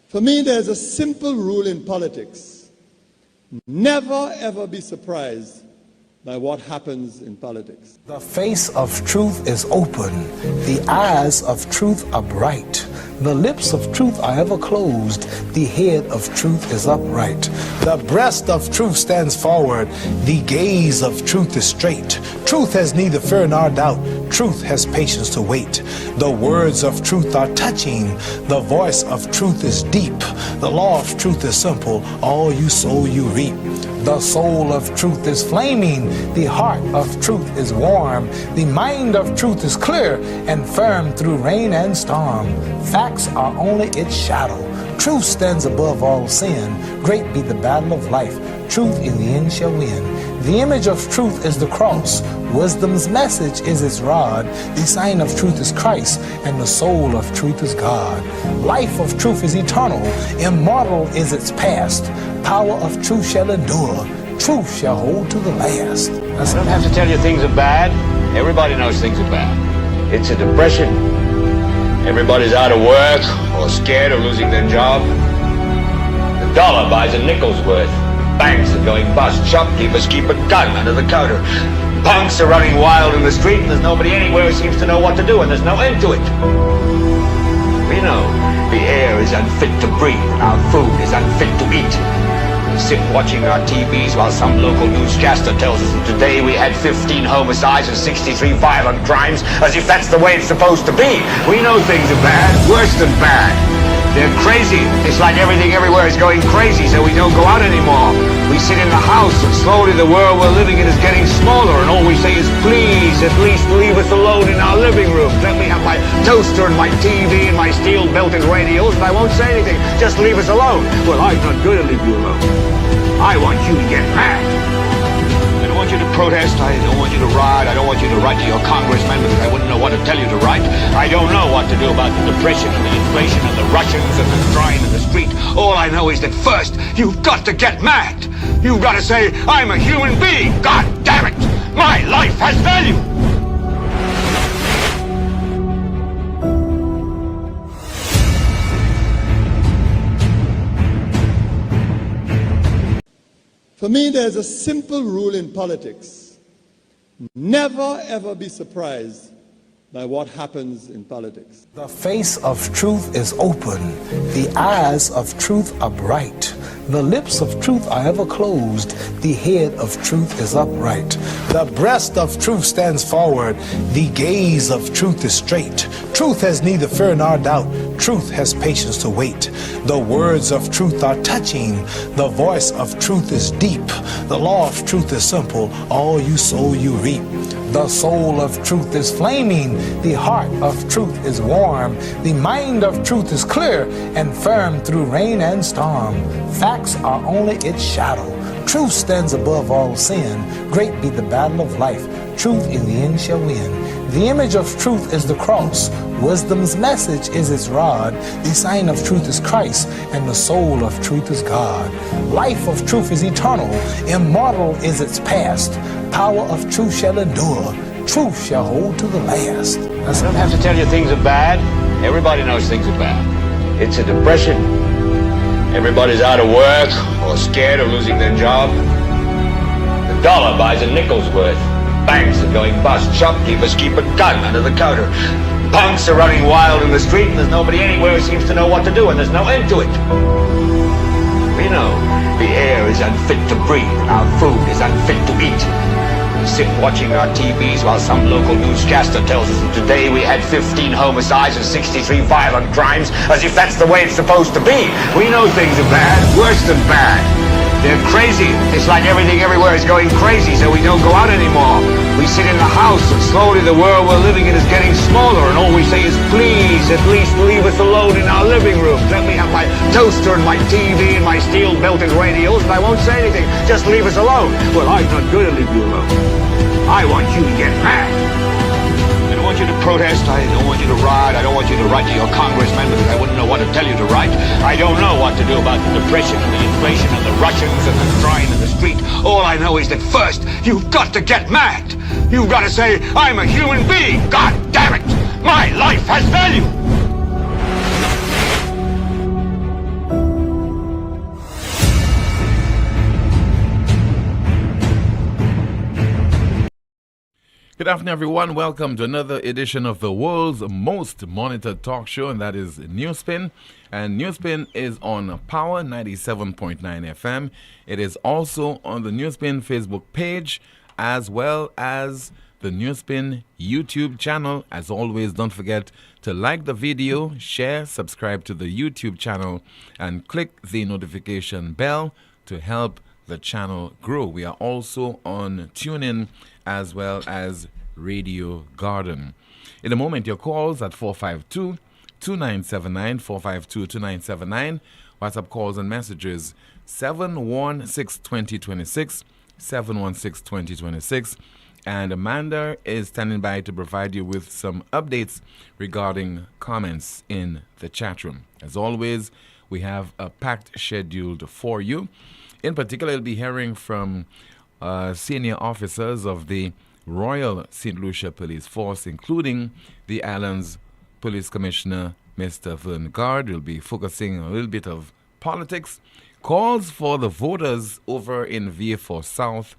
For me, there's a simple rule in politics. Never, ever be surprised by what happens in politics. The face of truth is open. The eyes of truth are bright. The lips of truth are ever closed. The head of truth is upright. The breast of truth stands forward. The gaze of truth is straight. Truth has neither fear nor doubt. Truth has patience to wait. The words of truth are touching. The voice of truth is deep. The law of truth is simple. All you sow, you reap. The soul of truth is flaming. The heart of truth is warm. The mind of truth is clear and firm through rain and storm. Facts are only its shadow. Truth stands above all sin. Great be the battle of life. Truth in the end shall win. The image of truth is the cross. Wisdom's message is its rod. The sign of truth is Christ, and the soul of truth is God. Life of truth is eternal. Immortal is its past. Power of truth shall endure. Truth shall hold to the last. I don't have to tell you things are bad. Everybody knows things are bad. It's a depression. Everybody's out of work or scared of losing their job. The dollar buys a nickel's worth. Banks are going bust. Shopkeepers keep a gun under the counter. Punks are running wild in the street, and there's nobody anywhere who seems to know what to do, and there's no end to it. We know the air is unfit to breathe, and our food is unfit to eat. We sit watching our TVs while some local newscaster tells us that today we had 15 homicides and 63 violent crimes, as if that's the way it's supposed to be. We know things are bad, worse than bad. They're crazy. It's like everything everywhere is going crazy, so we don't go out anymore. We sit in the house, and slowly the world we're living in is getting smaller, and all we say is, please, at least leave us alone in our living room. Let me have my toaster and my TV and my steel-belted radios, and I won't say anything. Just leave us alone. Well, I'm not going to leave you alone. I want you to get mad. I don't want you to protest. I don't want you to riot. I don't want you to write to your congressman because I wouldn't know what to tell you to write. I don't know what to do about the depression and the inflation and the Russians and the crying in the street. All I know is that first, you've got to get mad. You've got to say, I'm a human being. God damn it. My life has value. For me, there's a simple rule in politics. Never, ever be surprised by what happens in politics. The face of truth is open. The eyes of truth are bright. The lips of truth are ever closed. The head of truth is upright. The breast of truth stands forward. The gaze of truth is straight. Truth has neither fear nor doubt. Truth has patience to wait. The words of truth are touching. The voice of truth is deep. The law of truth is simple. All you sow, you reap. The soul of truth is flaming. The heart of truth is warm. The mind of truth is clear and firm through rain and storm. Facts are only its shadow. Truth stands above all sin. Great be the battle of life. Truth in the end shall win. The image of truth is the cross. Wisdom's message is its rod. The sign of truth is Christ, and the soul of truth is God. Life of truth is eternal. Immortal is its past. Power of truth shall endure. Truth shall hold to the last. I don't have to tell you things are bad. Everybody knows things are bad. It's a depression. Everybody's out of work or scared of losing their job. The dollar buys a nickel's worth. Banks are going bust. Shopkeepers keep a gun under the counter. Punks are running wild in the street, and there's nobody anywhere who seems to know what to do, and there's no end to it. We know the air is unfit to breathe, and our food is unfit to eat. We sit watching our TVs while some local newscaster tells us that today we had 15 homicides and 63 violent crimes, as if that's the way it's supposed to be. We know things are bad, worse than bad. They're crazy. It's like everything everywhere is going crazy, so we don't go out anymore. We sit in the house, and slowly the world we're living in is getting smaller, and all we say is, please, at least leave us alone in our living room. Let me have my toaster and my TV and my steel-belted radios, and I won't say anything. Just leave us alone. Well, I'm not going to leave you alone. I want you to get mad. I don't want you to protest. I don't want you to riot. I don't want you to write to your congressman because I wouldn't know what to tell you to write. I don't know what to do about the depression and the inflation and the Russians and the crying in the street. All I know is that first, you've got to get mad. You've got to say, I'm a human being. God damn it. My life has value. Good afternoon, everyone. Welcome to another edition of the world's most monitored talk show, and that is NewsSpin. And NewsSpin is on Power 97.9 FM. It is also on the NewsSpin Facebook page, as well as the NewsSpin YouTube channel. As always, don't forget to like the video, share, subscribe to the YouTube channel, and click the notification bell to help the channel grow. We are also on TuneIn as well as Radio Garden. In a moment, your calls at 452-2979, 452-2979. WhatsApp calls and messages 716-2026, 716-2026. And Amanda is standing by to provide you with some updates regarding comments in the chat room. As always, we have a packed schedule for you. In particular, you'll be hearing from senior officers of the Royal St. Lucia Police Force, including the island's Police Commissioner, Mr. Vern Gard. We'll be focusing on a little bit of politics. Calls for the voters over in VA4 South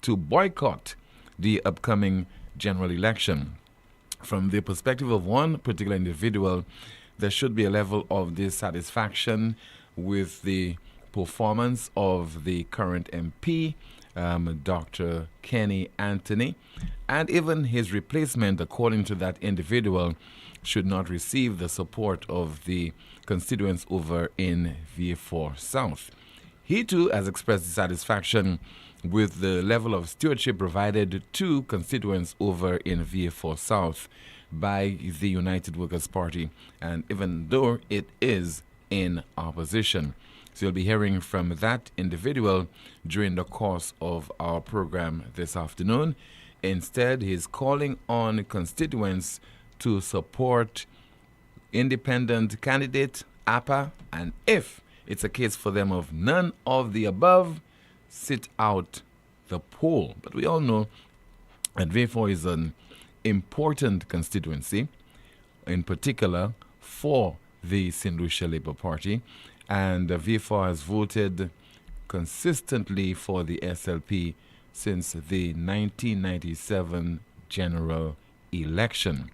to boycott the upcoming general election. From the perspective of one particular individual, there should be a level of dissatisfaction with the performance of the current MP, Dr. Kenny Anthony, and even his replacement, according to that individual, should not receive the support of the constituents over in VA4 South. He too has expressed dissatisfaction with the level of stewardship provided to constituents over in VA4 South by the United Workers' Party, and even though it is in opposition. So you'll be hearing from that individual during the course of our program this afternoon. Instead, he's calling on constituents to support independent candidate, APA, and if it's a case for them of none of the above, sit out the poll. But we all know that VA4 is an important constituency, in particular for the St. Lucia Labour Party. And VA4 has voted consistently for the SLP since the 1997 general election.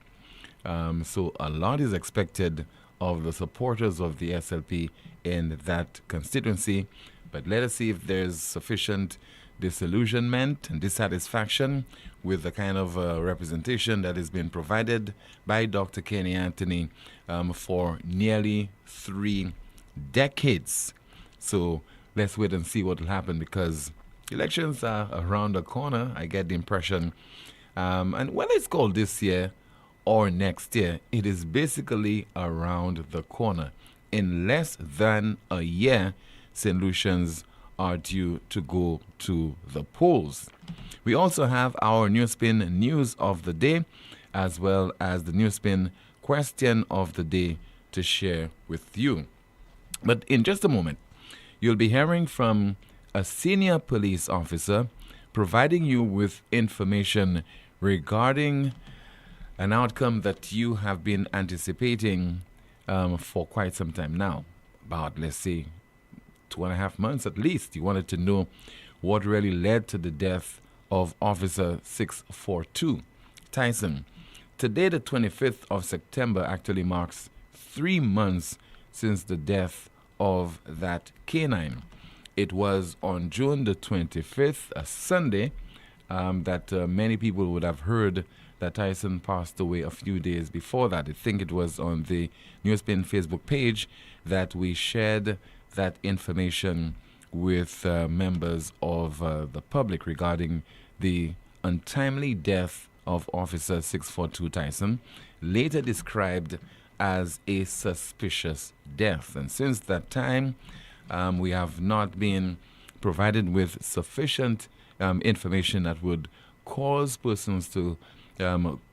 So a lot is expected of the supporters of the SLP in that constituency. But let us see if there's sufficient disillusionment and dissatisfaction with the kind of representation that has been provided by Dr. Kenny Anthony for nearly 3 decades. So let's wait and see what will happen, because elections are around the corner, I get the impression. And whether it's called this year or next year, it is basically around the corner. In less than a year, St. Lucians are due to go to the polls. We also have our NewsSpin News of the Day, as well as the NewsSpin Question of the Day to share with you. But in just a moment, you'll be hearing from a senior police officer providing you with information regarding an outcome that you have been anticipating for quite some time now. About, let's say, 2.5 months at least. You wanted to know what really led to the death of Officer 642 Tyson. Today, the 25th of September, actually marks 3 months since the death of that canine. It was on June the 25th, a Sunday, that many people would have heard that Tyson passed away a few days before that. I think it was on the NewsSpin Facebook page that we shared that information with members of the public regarding the untimely death of Officer 642 Tyson, later described as a suspicious death. And since that time, we have not been provided with sufficient information that would cause persons to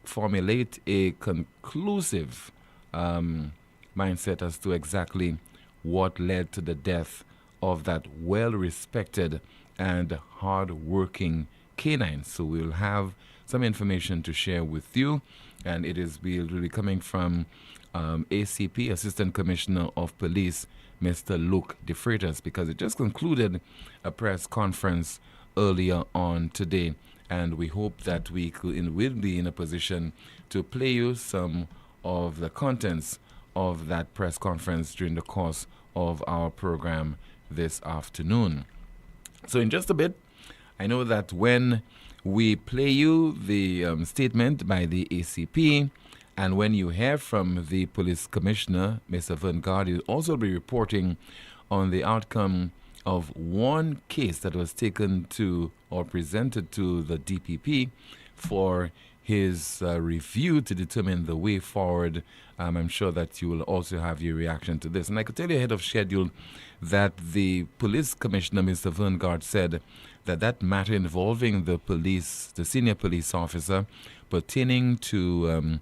formulate a conclusive mindset as to exactly what led to the death of that well-respected and hard-working canine. So we'll have some information to share with you, and it is really coming from ACP, Assistant Commissioner of Police, Mr. Luke DeFreitas, because it just concluded a press conference earlier on today, and we hope that will be in a position to play you some of the contents of that press conference during the course of our program this afternoon. So in just a bit, I know that when we play you the statement by the ACP, and when you hear from the police commissioner, Mr. Vanguard, he'll also be reporting on the outcome of one case that was taken to or presented to the DPP for his review to determine the way forward. I'm sure that you will also have your reaction to this. And I could tell you ahead of schedule that the police commissioner, Mr. Vanguard, said that matter involving the senior police officer pertaining to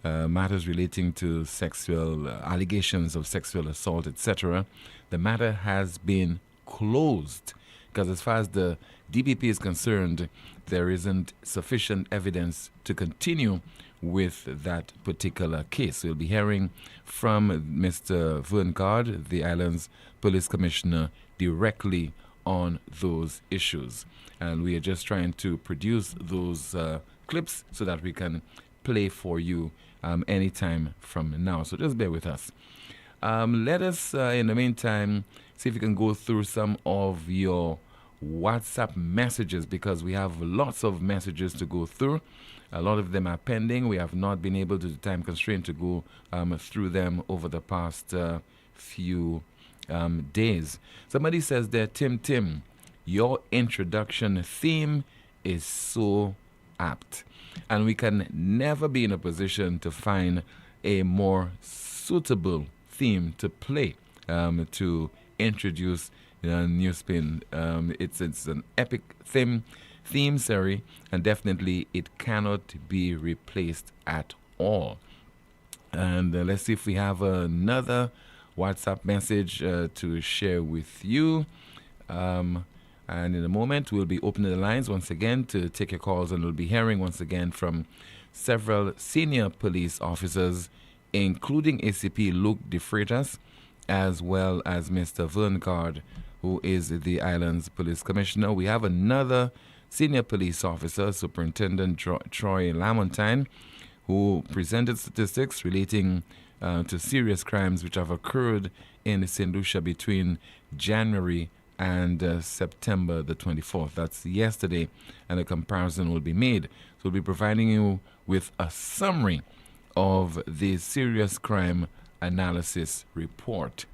matters relating to sexual allegations of sexual assault, etc., the matter has been closed, because as far as the DPP is concerned, there isn't sufficient evidence to continue with that particular case. We'll be hearing from Mr. Vanguard, the island's police commissioner, directly on those issues. And we are just trying to produce those clips so that we can play for you anytime from now. So just bear with us. Let us, in the meantime, see if we can go through some of your WhatsApp messages, because we have lots of messages to go through. A lot of them are pending. We have not been able to, the time constraint, to go through them over the past few days. Somebody says there, Tim, your introduction theme is so apt. And we can never be in a position to find a more suitable theme to play to introduce NewsSpin. It's an epic theme, and definitely it cannot be replaced at all. And let's see if we have another WhatsApp message to share with you. And in a moment, we'll be opening the lines once again to take your calls, and we'll be hearing once again from several senior police officers, including ACP Luke De Freitas, as well as Mr. Vanguard, who is the island's police commissioner. We have another senior police officer, Superintendent Troy Lamontine, who presented statistics relating to serious crimes which have occurred in St. Lucia between January and September the 24th. That's yesterday, and a comparison will be made. So we'll be providing you with a summary of the serious crime analysis report.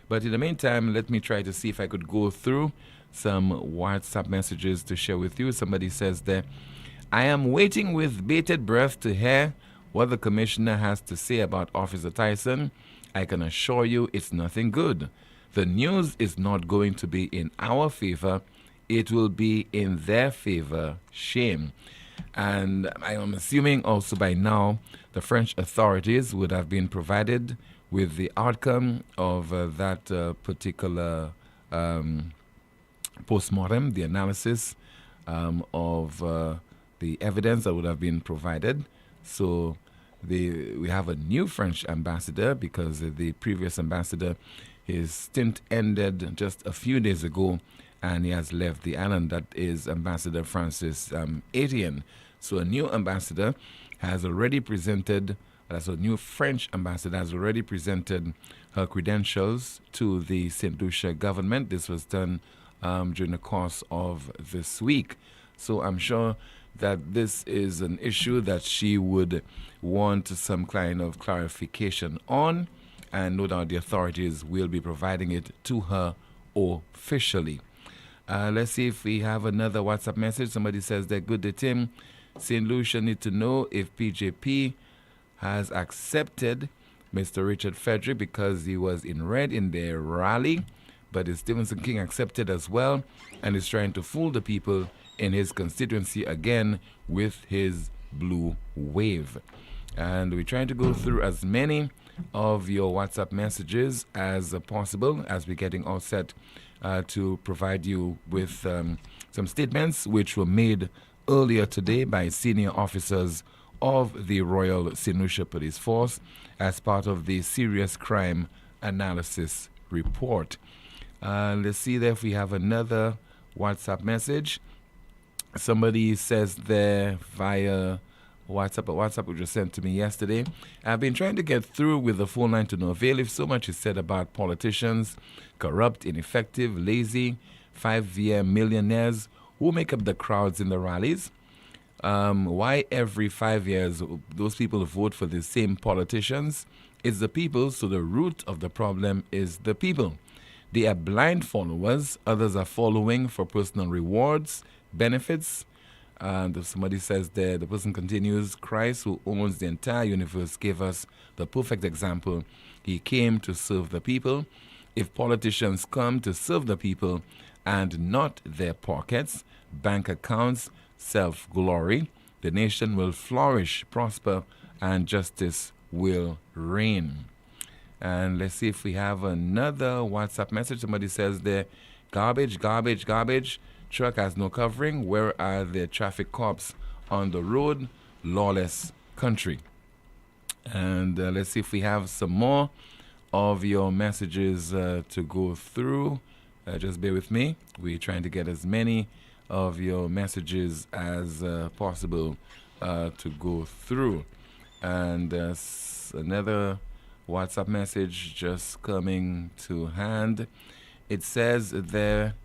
But in the meantime, let me try to see if I could go through some WhatsApp messages to share with you. Somebody says there, I am waiting with bated breath to hear what the commissioner has to say about Officer Tyson. I can assure you it's nothing good. The news is not going to be in our favor. It will be in their favor. Shame. And I am assuming also by now the French authorities would have been provided with the outcome of that particular postmortem, the analysis of the evidence that would have been provided. So we have a new French ambassador, because the previous ambassador, his stint ended just a few days ago, and he has left the island. That is Ambassador Francis Etienne. So a new ambassador has already presented, that's a new French ambassador has already presented her credentials to the St. Lucia government. This was done during the course of this week. So I'm sure that this is an issue that she would want some kind of clarification on, and no doubt the authorities will be providing it to her officially. Let's see if we have another WhatsApp message. Somebody says that, good day, Tim. St. Lucia need to know if PJP has accepted Mr. Richard Frederick because he was in red in their rally, but is Stevenson King accepted as well, and is trying to fool the people in his constituency again with his blue wave. And we're trying to go through as many of your WhatsApp messages as possible as we're getting all set to provide you with some statements which were made earlier today by senior officers of the Royal St. Lucia Police Force as part of the Serious Crime Analysis Report. Let's see there if we have another WhatsApp message. Somebody says there via WhatsApp, which was sent to me yesterday. I've been trying to get through with the phone line to no avail. If so much is said about politicians, corrupt, ineffective, lazy, 5 millionaires who make up the crowds in the rallies. Why every 5 years those people vote for the same politicians? It's the people, so the root of the problem is the people. They are blind followers. Others are following for personal rewards, benefits. And if somebody says there, the person continues, Christ, who owns the entire universe, gave us the perfect example. He came to serve the people. If politicians come to serve the people and not their pockets, bank accounts, self-glory, the nation will flourish, prosper, and justice will reign. And let's see if we have another WhatsApp message. Somebody says there, garbage, garbage, garbage. Truck has no covering. Where are the traffic cops on the road? Lawless country. And let's see if we have some more of your messages to go through. Just bear with me. We're trying to get as many of your messages as possible to go through. And another WhatsApp message just coming to hand. It says there,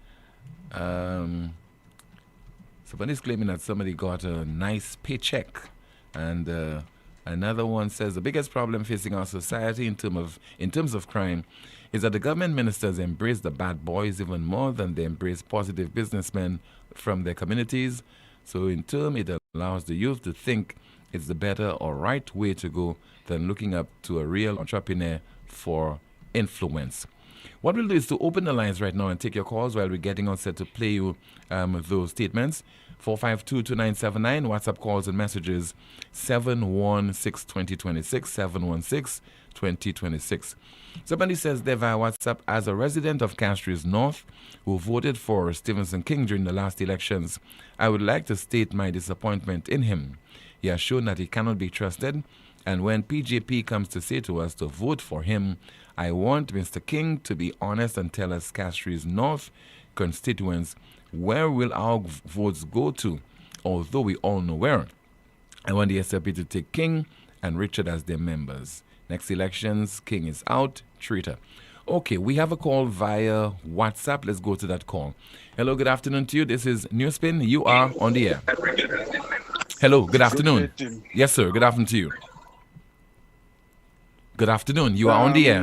somebody's claiming that somebody got a nice paycheck, and another one says the biggest problem facing our society in terms of crime is that the government ministers embrace the bad boys even more than they embrace positive businessmen from their communities. So in turn, it allows the youth to think it's the better or right way to go than looking up to a real entrepreneur for influence. What we'll do is to open the lines right now and take your calls while we're getting on set to play you those statements. 452-2979, WhatsApp calls and messages 716-2026, 716-2026. Somebody says there via WhatsApp, as a resident of Castries North who voted for Stevenson King during the last elections, I would like to state my disappointment in him. He has shown that he cannot be trusted, and when PJP comes to say to us to vote for him, I want Mr. King to be honest and tell us Castries North constituents, where will our votes go to, although we all know where. I want the SLP to take King and Richard as their members. Next elections, King is out, traitor. Okay, we have a call via WhatsApp. Let's go to that call. Hello, good afternoon to you. This is NewsSpin. You are on the air. Hello, good afternoon. Yes, sir. Good afternoon to you. Good afternoon. You are on the air.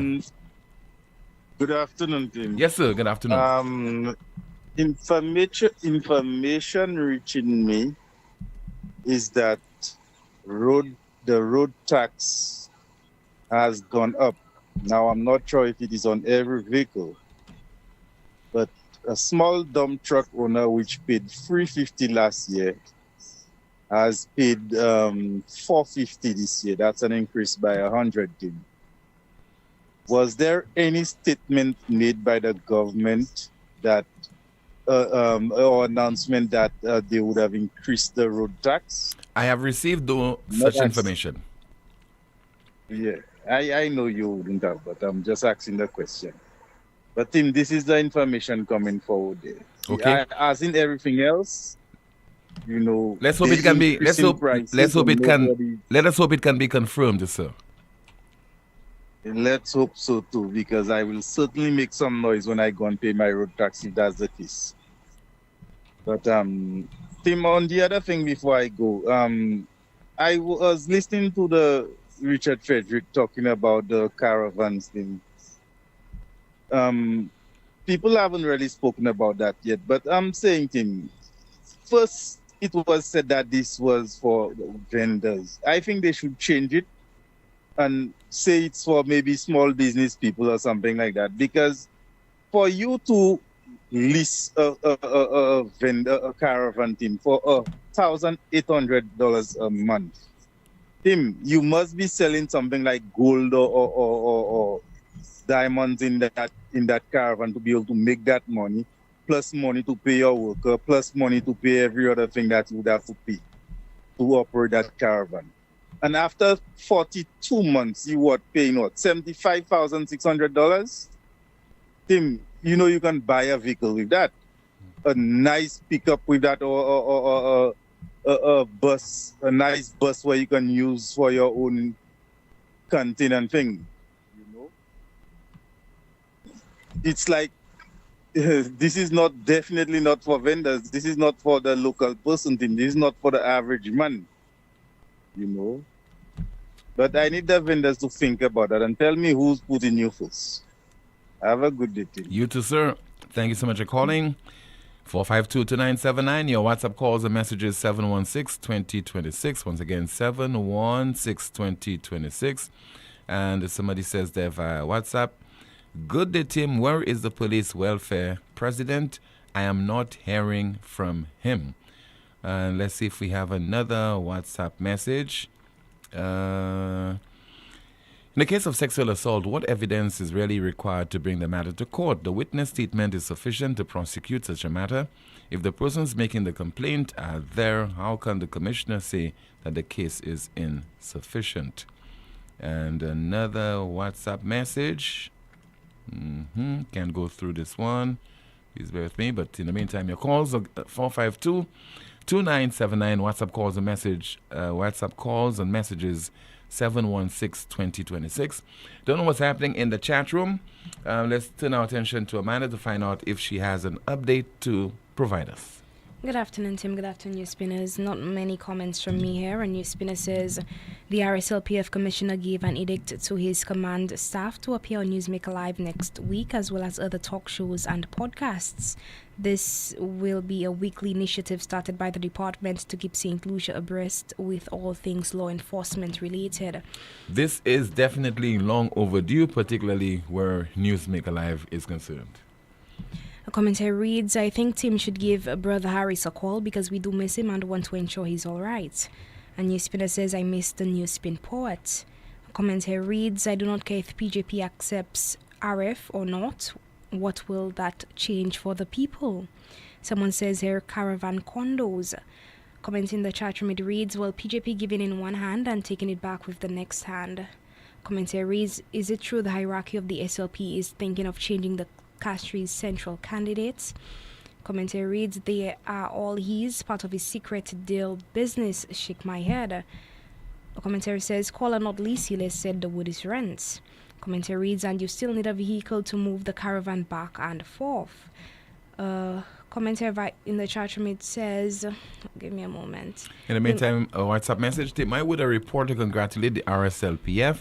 Good afternoon, Tim. Yes, sir. Good afternoon. Information reaching me is that the road tax has gone up. Now, I'm not sure if it is on every vehicle, but a small dump truck owner which paid $350 last year has paid $450 this year. That's an increase by 100. Was there any statement made by the government that or announcement that they would have increased the road tax? I have received such information. Yeah, I know you wouldn't have, but I'm just asking the question. But Tim, this is the information coming forward there. Okay. As in everything else, you know. Let's hope it can be. Let us hope it can be confirmed, sir. Let's hope so too, because I will certainly make some noise when I go and pay my road tax if that's the case. But Tim, on the other thing before I go, I was listening to the Richard Frederick talking about the caravans thing. People haven't really spoken about that yet, but I'm saying, Tim, first it was said that this was for vendors. I think they should change it and say it's for maybe small business people or something like that. Because for you to lease a caravan, Tim, for $1,800 a month, Tim, you must be selling something like gold or diamonds in that caravan to be able to make that money, plus money to pay your worker, plus money to pay every other thing that you would have to pay to operate that caravan. And after 42 months, you paying $75,600? Tim, you know you can buy a vehicle with that. a nice pickup with that, or a bus, a nice bus where you can use for your own canteen and thing. You know, it's like this is definitely not for vendors. This is not for the local person thing. This is not for the average man. You know. But I need the vendors to think about that and tell me who's putting you first. Have a good day, Tim. You too, sir. Thank you so much for calling. 452-2979. Your WhatsApp calls and messages 716-2026. Once again, 716-2026. And somebody says there via WhatsApp, good day, Tim. Where is the police welfare president? I am not hearing from him. Let's see if we have another WhatsApp message. In the case of sexual assault, what evidence is really required to bring the matter to court? The witness statement is sufficient to prosecute such a matter. If the persons making the complaint are there, how can the commissioner say that the case is insufficient? And another WhatsApp message. Can't go through this one. Please bear with me. But in the meantime, your calls are 452-2979. WhatsApp calls and messages 716-2026. Don't know what's happening in the chat room. Let's turn our attention to Amanda to find out if she has an update to provide us. Good afternoon, Tim. Good afternoon, NewsSpinners. Not many comments from me here. And NewsSpinner says the RSLPF commissioner gave an edict to his command staff to appear on Newsmaker Live next week, as well as other talk shows and podcasts. This will be a weekly initiative started by the department to keep St. Lucia abreast with all things law enforcement related. This is definitely long overdue, particularly where Newsmaker Live is concerned. A commentary reads, I think Tim should give Brother Harris a call because we do miss him and want to ensure he's all right. And NewsSpinner says, I miss the NewsSpin poet. A commentary reads, I do not care if PJP accepts RF or not. What will that change for the people? Someone says here, caravan condos. Comment in the chat room, it reads, well, PJP giving in one hand and taking it back with the next hand. Commentary reads, is it true the hierarchy of the SLP is thinking of changing the Castri's central candidates? Commentary reads, they are all his, part of his secret deal business. Shake my head. A commentary says, caller not leasyless said the wood is rent. Commentary reads, and you still need a vehicle to move the caravan back and forth. Commentary in the chat room, it says, give me a moment. In the meantime, a WhatsApp message. Why would a reporter congratulate the RSLPF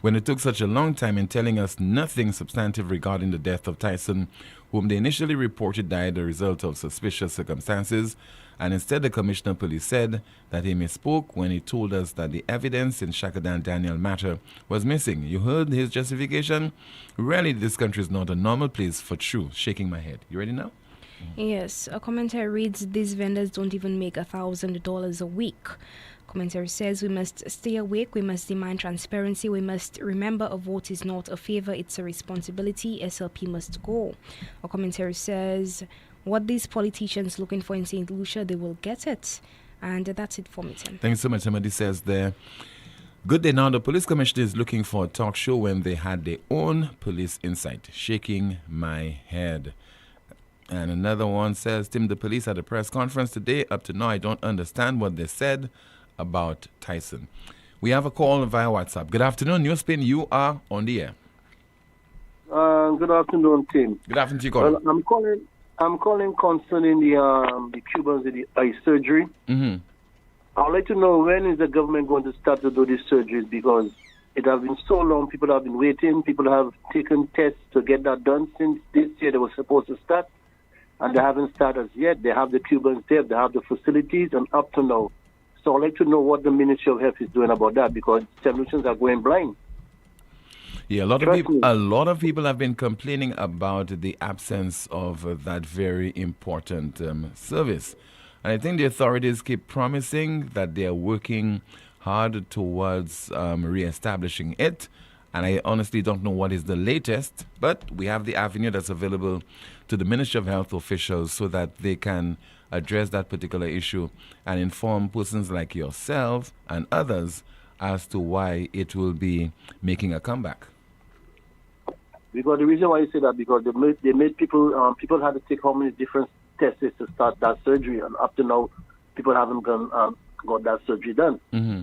when it took such a long time in telling us nothing substantive regarding the death of Tyson, whom they initially reported died as a result of suspicious circumstances, and instead the Commissioner of Police said that he misspoke when he told us that the evidence in Shakadan Daniel matter was missing. You heard his justification? Really, this country is not a normal place for truth. Shaking my head. You ready now? Yes, a commentary reads, these vendors don't even make $1,000 a week. Commentary says, we must stay awake, we must demand transparency, we must remember a vote is not a favor, it's a responsibility, SLP must go. A commentary says, what these politicians looking for in St. Lucia, they will get it. And that's it for me, Tim. Thanks so much. Somebody says there, good day now, the police commissioner is looking for a talk show when they had their own police insight. Shaking my head. And another one says, Tim, the police had a press conference today. Up to now, I don't understand what they said about Tyson. We have a call via WhatsApp. Good afternoon, NewsSpin. You are on the air. Good afternoon, Tim. Good afternoon to you, caller. Well, I'm calling concerning the Cubans with the eye surgery. Mm-hmm. I'd like to know, when is the government going to start to do these surgeries, because it has been so long. People have been waiting. People have taken tests to get that done since this year they were supposed to start. And they haven't started yet. They have the Cubans there, they have the facilities, and up to now. So I'd like to know what the Ministry of Health is doing about that, because solutions are going blind. Yeah, a lot of people have been complaining about the absence of that very important service. And I think the authorities keep promising that they are working hard towards reestablishing it. And I honestly don't know what is the latest, but we have the avenue that's available to the Ministry of Health officials so that they can address that particular issue and inform persons like yourself and others as to why it will be making a comeback. Because the reason why I say that, because they made people had to take how many different tests is to start that surgery, and up to now, people haven't got that surgery done. Mm-hmm.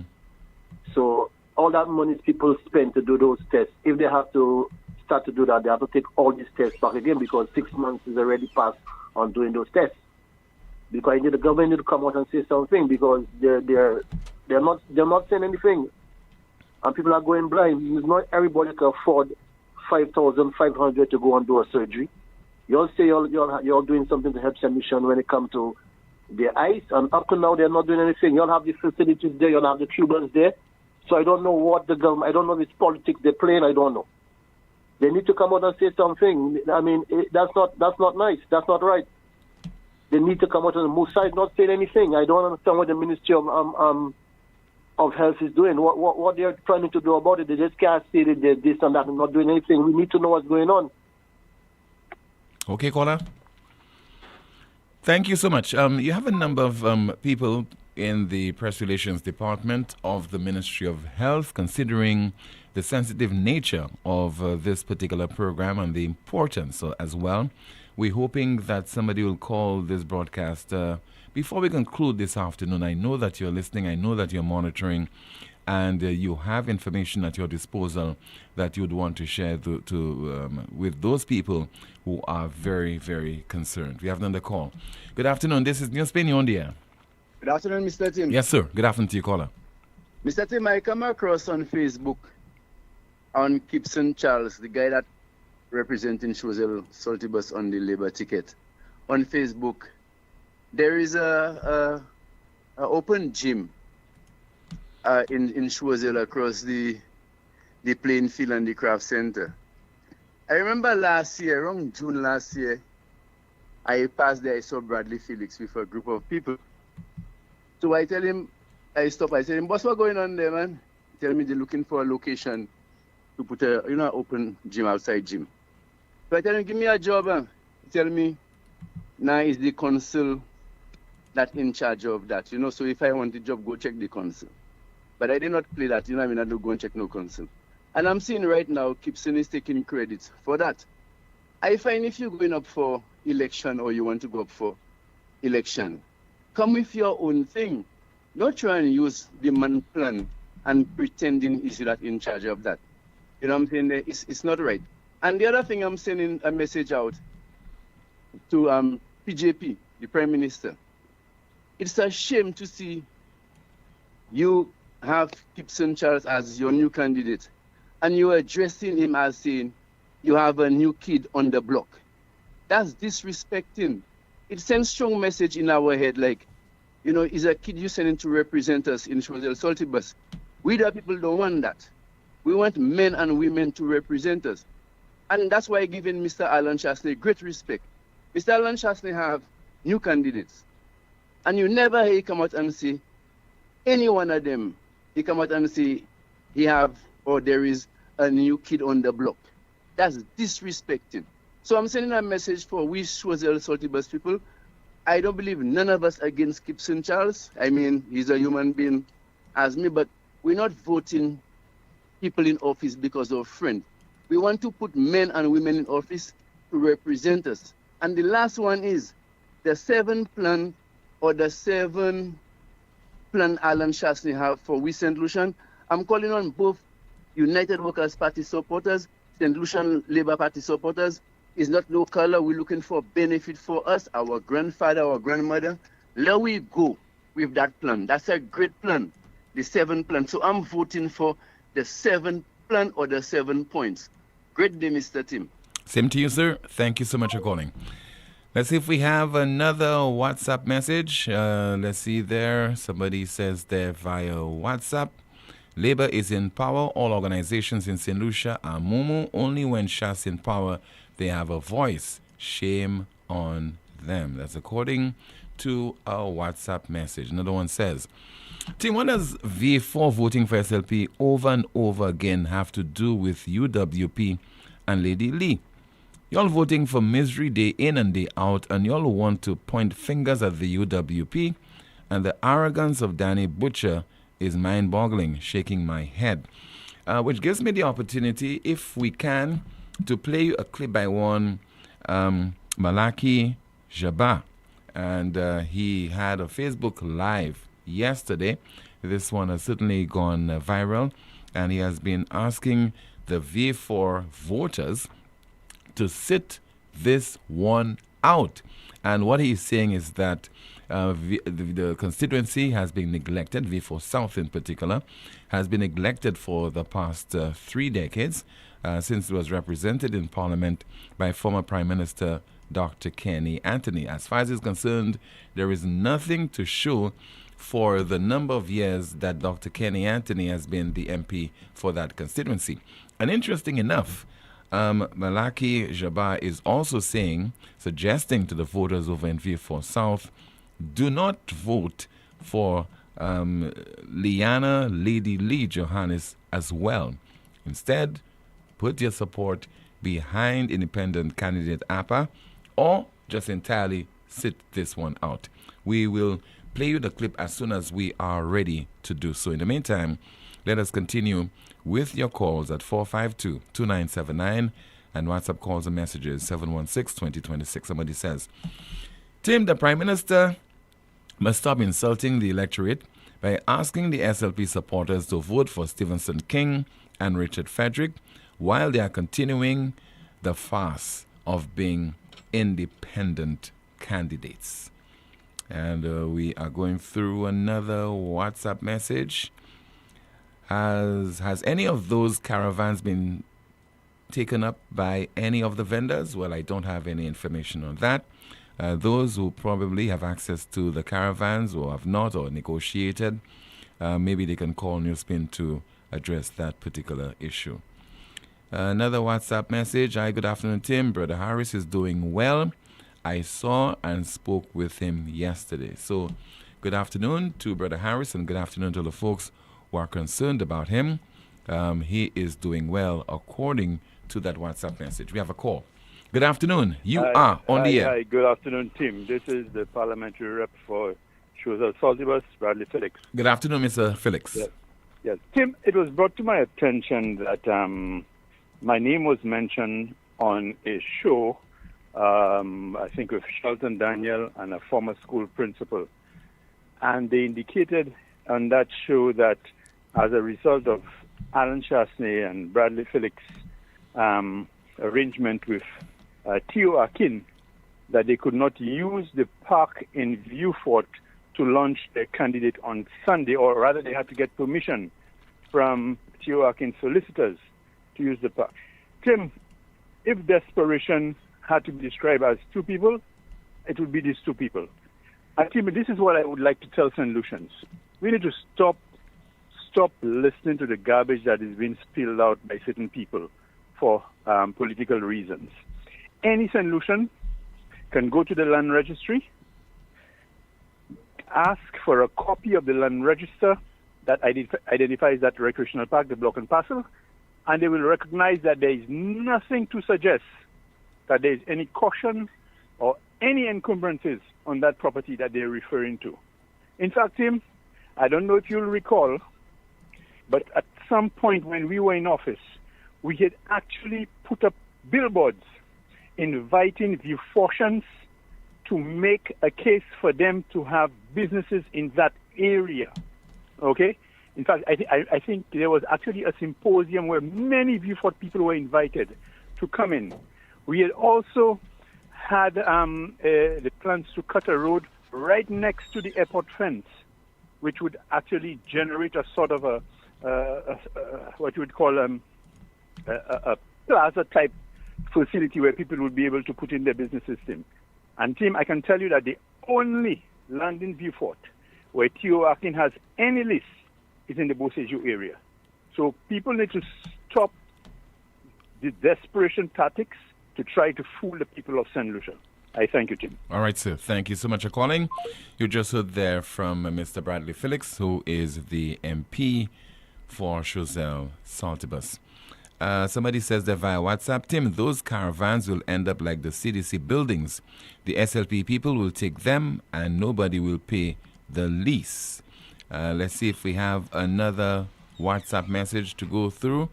So all that money people spend to do those tests, if they have to start to do that, they have to take all these tests back again because 6 months is already passed on doing those tests. Because the government need to come out and say something because they're not saying anything, and people are going blind. Not everybody can afford $5,500 to go and do a surgery. You'll say you're doing something to help St. Lucia when it comes to their eyes, and up to now they're not doing anything. You'll have the facilities there, you'll have the Cubans there. So I don't know what the government, I don't know if it's politics they're playing, I don't know. They need to come out and say something. I mean, that's not nice. That's not right. They need to come out on the move side, not saying anything. I don't understand what the Ministry of Health is doing. What they're trying to do about it. They just can't say that they're this and that and not doing anything. We need to know what's going on. Okay, caller. Thank you so much. You have a number of people in the press relations department of the Ministry of Health considering the sensitive nature of this particular program and the importance as well. We're hoping that somebody will call this broadcast before we conclude this afternoon. I know that you're listening. I know that you're monitoring, and you have information at your disposal that you'd want to share with those people who are very, very concerned. We have another call. Good afternoon. This is NewsSpin. You're on the air. Good afternoon, Mr. Tim. Yes, sir. Good afternoon to you, caller. Mr. Tim, I come across on Facebook on Gibson Charles, the guy that representing Choiseul Saltibus on the Labour ticket. On Facebook, there is a open gym in Choiseul across the playing field and the craft center. I remember last year, around June last year, I passed there, I saw Bradley Felix with a group of people. So I tell him, I tell him, boss, what's going on there, man? He tell me they're looking for a location to put a open gym, outside gym. So I tell him, give me a job. He tell me, now is the council that in charge of that. So if I want the job, go check the council. But I did not play that, I don't go and check no council. And I'm seeing right now, Gibson is taking credit for that. I find if you're going up for election or you want to go up for election, come with your own thing. Don't try and use the man plan and pretending is that in charge of that. You know what I'm saying? It's not right. And the other thing, I'm sending a message out to PJP, the Prime Minister. It's a shame to see you have Gibson Charles as your new candidate, and you're addressing him as saying you have a new kid on the block. That's disrespecting. It sends strong message in our head, like, is a kid you sending to represent us in Choiseul Saltibus. We the people don't want that. We want men and women to represent us. And that's why I give in Mr. Alan Chasley great respect. Mr. Alan Chasley have new candidates. And you never hear he come out and say, any one of them, he come out and say, there is a new kid on the block. That's disrespecting. So I'm sending a message for we Choiseul Saltibus people. I don't believe none of us against Gibson Charles. I mean, he's a human being as me, but we're not voting people in office because of friend. We want to put men and women in office to represent us. And the last one is the 7 plan or the 7 plan Alan Chasley have for we St. Lucian. I'm calling on both United Workers' Party supporters, St. Lucian Labour Party supporters. It's not no color. We're looking for benefit for us, our grandfather, our grandmother. Let we go with that plan. That's a great plan, the 7 plan. So I'm voting for the 7 plan or the 7 points. Great day, Mr. Tim. Same to you, sir. Thank you so much for calling. Let's see if we have another WhatsApp message. Let's see there. Somebody says there via WhatsApp. Labour is in power. All organizations in St. Lucia are mumu. Only when Shah's in power, they have a voice. Shame on them. That's according to a WhatsApp message. Another one says, Tim, what does V4 voting for SLP over and over again have to do with UWP and Lady Lee? Y'all voting for misery day in and day out, and y'all want to point fingers at the UWP, and the arrogance of Danny Butcher is mind-boggling, shaking my head. Which gives me the opportunity, if we can, to play you a clip by one Malaki Jabba, and he had a Facebook Live yesterday. This one has certainly gone viral, and he has been asking the V4 voters to sit this one out. And what he's saying is that the constituency has been neglected, V4 South in particular, has been neglected for the past 3 decades since it was represented in Parliament by former Prime Minister Dr. Kenny Anthony. As far as he's concerned, there is nothing to show for the number of years that Dr. Kenny Anthony has been the MP for that constituency. And interesting enough, Malaki Jabbar is also suggesting to the voters over in V4 South, do not vote for Liana Lady Lee Johannes as well. Instead, put your support behind independent candidate Appa, or just entirely sit this one out. We will play you the clip as soon as we are ready to do so. In the meantime, let us continue with your calls at 452-2979 and WhatsApp calls and messages 716-2026. Somebody says, Tim, the Prime Minister must stop insulting the electorate by asking the SLP supporters to vote for Stevenson King and Richard Frederick while they are continuing the farce of being independent candidates. And we are going through another WhatsApp message. Has any of those caravans been taken up by any of the vendors? Well, I don't have any information on that. Those who probably have access to the caravans or have not or negotiated, maybe they can call NewsSpin to address that particular issue. Another WhatsApp message. Hi, good afternoon, Tim. Brother Harris is doing well. I saw and spoke with him yesterday. So, good afternoon to Brother Harris and good afternoon to the folks who are concerned about him. He is doing well according to that WhatsApp message. We have a call. Good afternoon. You are on the air. Hi, good afternoon, Tim. This is the parliamentary rep for Chosen Saltibus, Bradley Felix. Good afternoon, Mr. Felix. Yes. Tim, it was brought to my attention that my name was mentioned on a show, I think with Shelton Daniel and a former school principal. And they indicated on that show that as a result of Alan Chasney and Bradley Felix arrangement with Theo Akin, that they could not use the park in Viewfort to launch their candidate on Sunday, or rather they had to get permission from Theo Akin's solicitors to use the park. Tim, if desperation had to be described as two people, it would be these two people. And Tim, this is what I would like to tell St. Lucians. We need to stop listening to the garbage that is being spilled out by certain people for political reasons. Any St. Lucian can go to the land registry, ask for a copy of the land register that identifies that recreational park, the block and parcel, and they will recognize that there is nothing to suggest that there is any caution or any encumbrances on that property that they're referring to. In fact, Tim, I don't know if you'll recall, but at some point when we were in office, we had actually put up billboards inviting Viewfortians to make a case for them to have businesses in that area. Okay? In fact, I think there was actually a symposium where many Viewfort people were invited to come in. We had also had the plans to cut a road right next to the airport fence, which would actually generate a sort of a what you would call a plaza-type facility where people would be able to put in their business system. And Tim, I can tell you that the only land in Viewfort where Theo Akin has any lease is in the Beausejour area. So people need to stop the desperation tactics to try to fool the people of St. Lucia. I thank you, Tim. All right, sir. Thank you so much for calling. You just heard there from Mr. Bradley Felix, who is the MP for Choiseul Saltibus. Somebody says that via WhatsApp, Tim, those caravans will end up like the CDC buildings. The SLP people will take them and nobody will pay the lease. Let's see if we have another WhatsApp message to go through.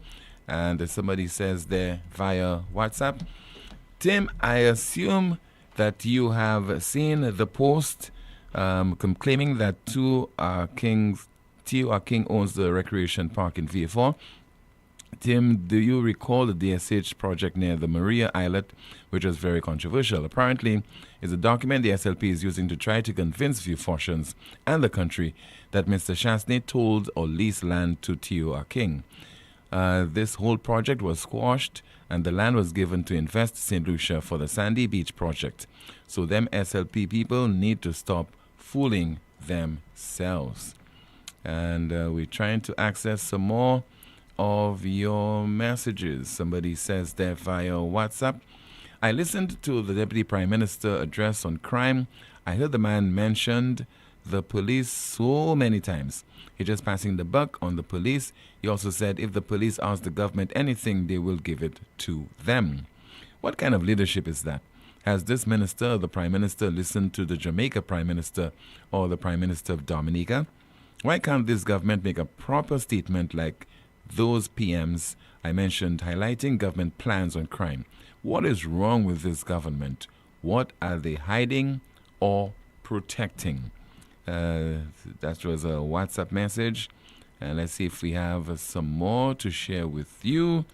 And somebody says there via WhatsApp, Tim, I assume that you have seen the post claiming that Tio King owns the recreation park in VA4. Tim, do you recall the DSH project near the Maria Islet, which was very controversial? Apparently, it's a document the SLP is using to try to convince VA4ians and the country that Mr. Chasney told or leased land to Tio King. This whole project was squashed and the land was given to Invest St. Lucia for the Sandy Beach project. So them SLP people need to stop fooling themselves. And we're trying to access some more of your messages. Somebody says there via WhatsApp, I listened to the Deputy Prime Minister address on crime. I heard the man mentioned the police so many times. He's just passing the buck on the police. He also said if the police ask the government anything, they will give it to them. What kind of leadership is that? Has this minister, the Prime Minister, listened to the Jamaica Prime Minister or the Prime Minister of Dominica? Why can't this government make a proper statement like those PMs I mentioned highlighting government plans on crime? What is wrong with this government? What are they hiding or protecting? That was a WhatsApp message. And let's see if we have some more to share with you.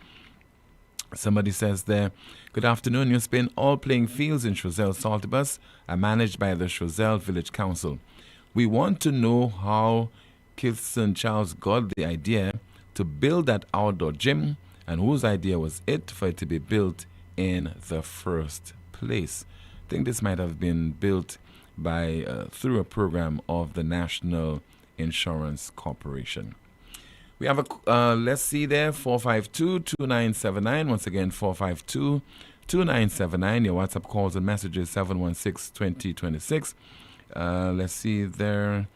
Somebody says there, good afternoon, NewsSpin. All playing fields in Choiseul Saltibus are managed by the Choiseul Village Council. We want to know how St. Charles got the idea to build that outdoor gym and whose idea was it for it to be built in the first place. I think this might have been built by through a program of the National Insurance Corporation. We have a, let's see there, 452-2979. Once again, 452-2979. Your WhatsApp calls and messages, 716-2026. Let's see there.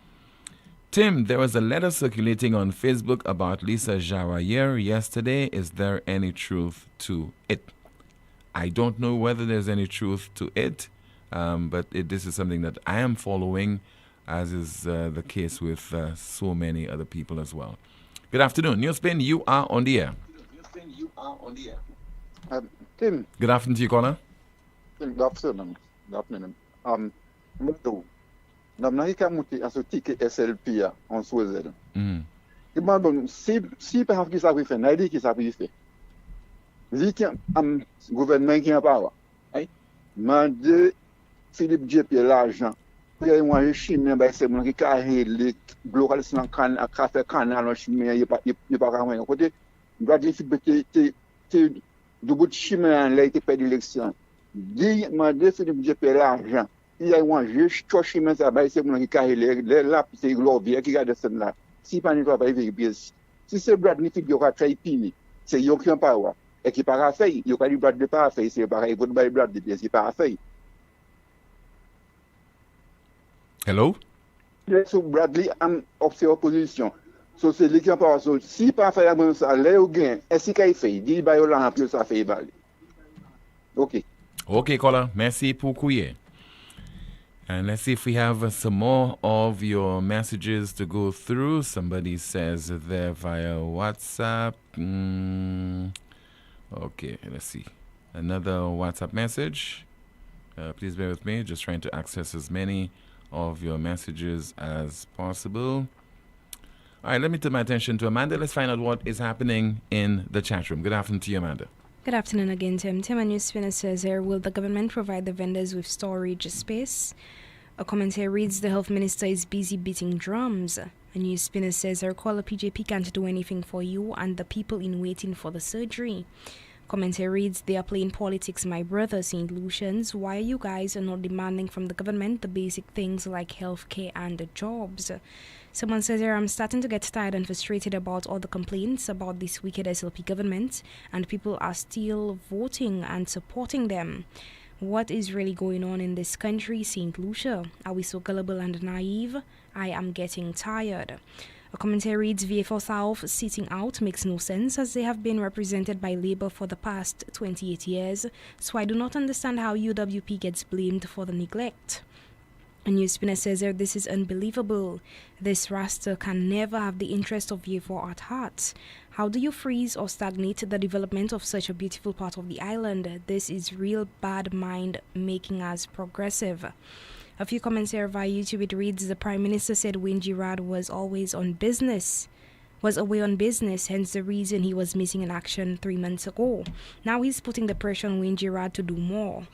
Tim, there was a letter circulating on Facebook about Lisa Jawayer yesterday. Is there any truth to it? I don't know whether there's any truth to it, but this is something that I am following, as is the case with so many other people as well. Good afternoon. NewsSpin, you are on the air. Tim. Good afternoon to you, caller. Good afternoon. Namnaika muti asotike SLP on Switzerland. Imagine si pe have ki sa fait naidi ki sa fait. Viki am gouvernement qui a pas. Ai mande Philippe JP l'argent. Il y a un chimien ba c'est mon qui ka hele local sans can a café canal chimien il pas quand côté doit dire te double chimien là qui perd l'élection. Dit mande Philippe JP l'argent. Il y a un juge, chimien ça ba c'est mon qui ka hele là c'est glovier qui garde ça là. Si pas ne doit pas vérifier. Si c'est Bradley qui doit travailler pini, c'est yo qui en parle. Et qui pas fait, il pas dit Bradley pas fait, c'est pareil pour Bradley c'est pas fait. Hello? So Bradley am observe opposition. So c'est lui qui en parle. So si pas fait la ça là au gain, est-ce qu'il fait? Dit ba yo là en plus ça fait balle. OK. OK, caller. Merci pour couiller. And let's see if we have some more of your messages to go through. Somebody says there via WhatsApp. Okay, let's see. Another WhatsApp message. Please bear with me. Just trying to access as many of your messages as possible. All right, let me turn my attention to Amanda. Let's find out what is happening in the chat room. Good afternoon to you, Amanda. Good afternoon again, Tim. Tim, a NewsSpinner says here, will the government provide the vendors with storage space? A comment here reads, the health minister is busy beating drums. A NewsSpinner says, our caller PJP can't do anything for you and the people in waiting for the surgery. Comment here reads, they are playing politics, my brother, St. Lucians. Why are you guys not demanding from the government the basic things like healthcare and the jobs? Someone says here, I'm starting to get tired and frustrated about all the complaints about this wicked SLP government, and people are still voting and supporting them. What is really going on in this country, St. Lucia? Are we so gullible and naive? I am getting tired. A commentary reads, VA4 South sitting out makes no sense as they have been represented by Labour for the past 28 years, so I do not understand how UWP gets blamed for the neglect. A NewsSpinner says there, this is unbelievable. This Rasta can never have the interest of you for at heart. How do you freeze or stagnate the development of such a beautiful part of the island? This is real bad mind making us progressive. A few comments here via YouTube. It reads, the Prime Minister said Wayne Girard was away on business, hence the reason he was missing in action 3 months ago. Now he's putting the pressure on Wayne Girard to do more.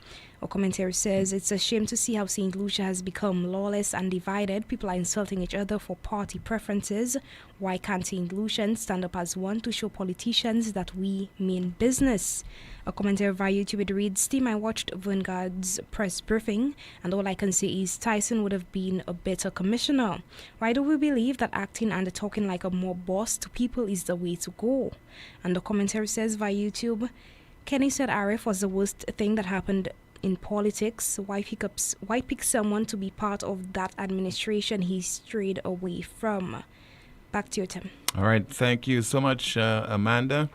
A commentary says, it's a shame to see how St. Lucia has become lawless and divided. People are insulting each other for party preferences. Why can't St. Lucians stand up as one to show politicians that we mean business? A commentary via YouTube, it reads, Team, I watched Vanguard's press briefing, and all I can say is Tyson would have been a better commissioner. Why do we believe that acting and talking like a mob boss to people is the way to go? And the commentary says via YouTube, Kenny said RF was the worst thing that happened in politics. Why pick someone to be part of that administration he strayed away from? Back to you, Tim. All right. Thank you so much, Amanda.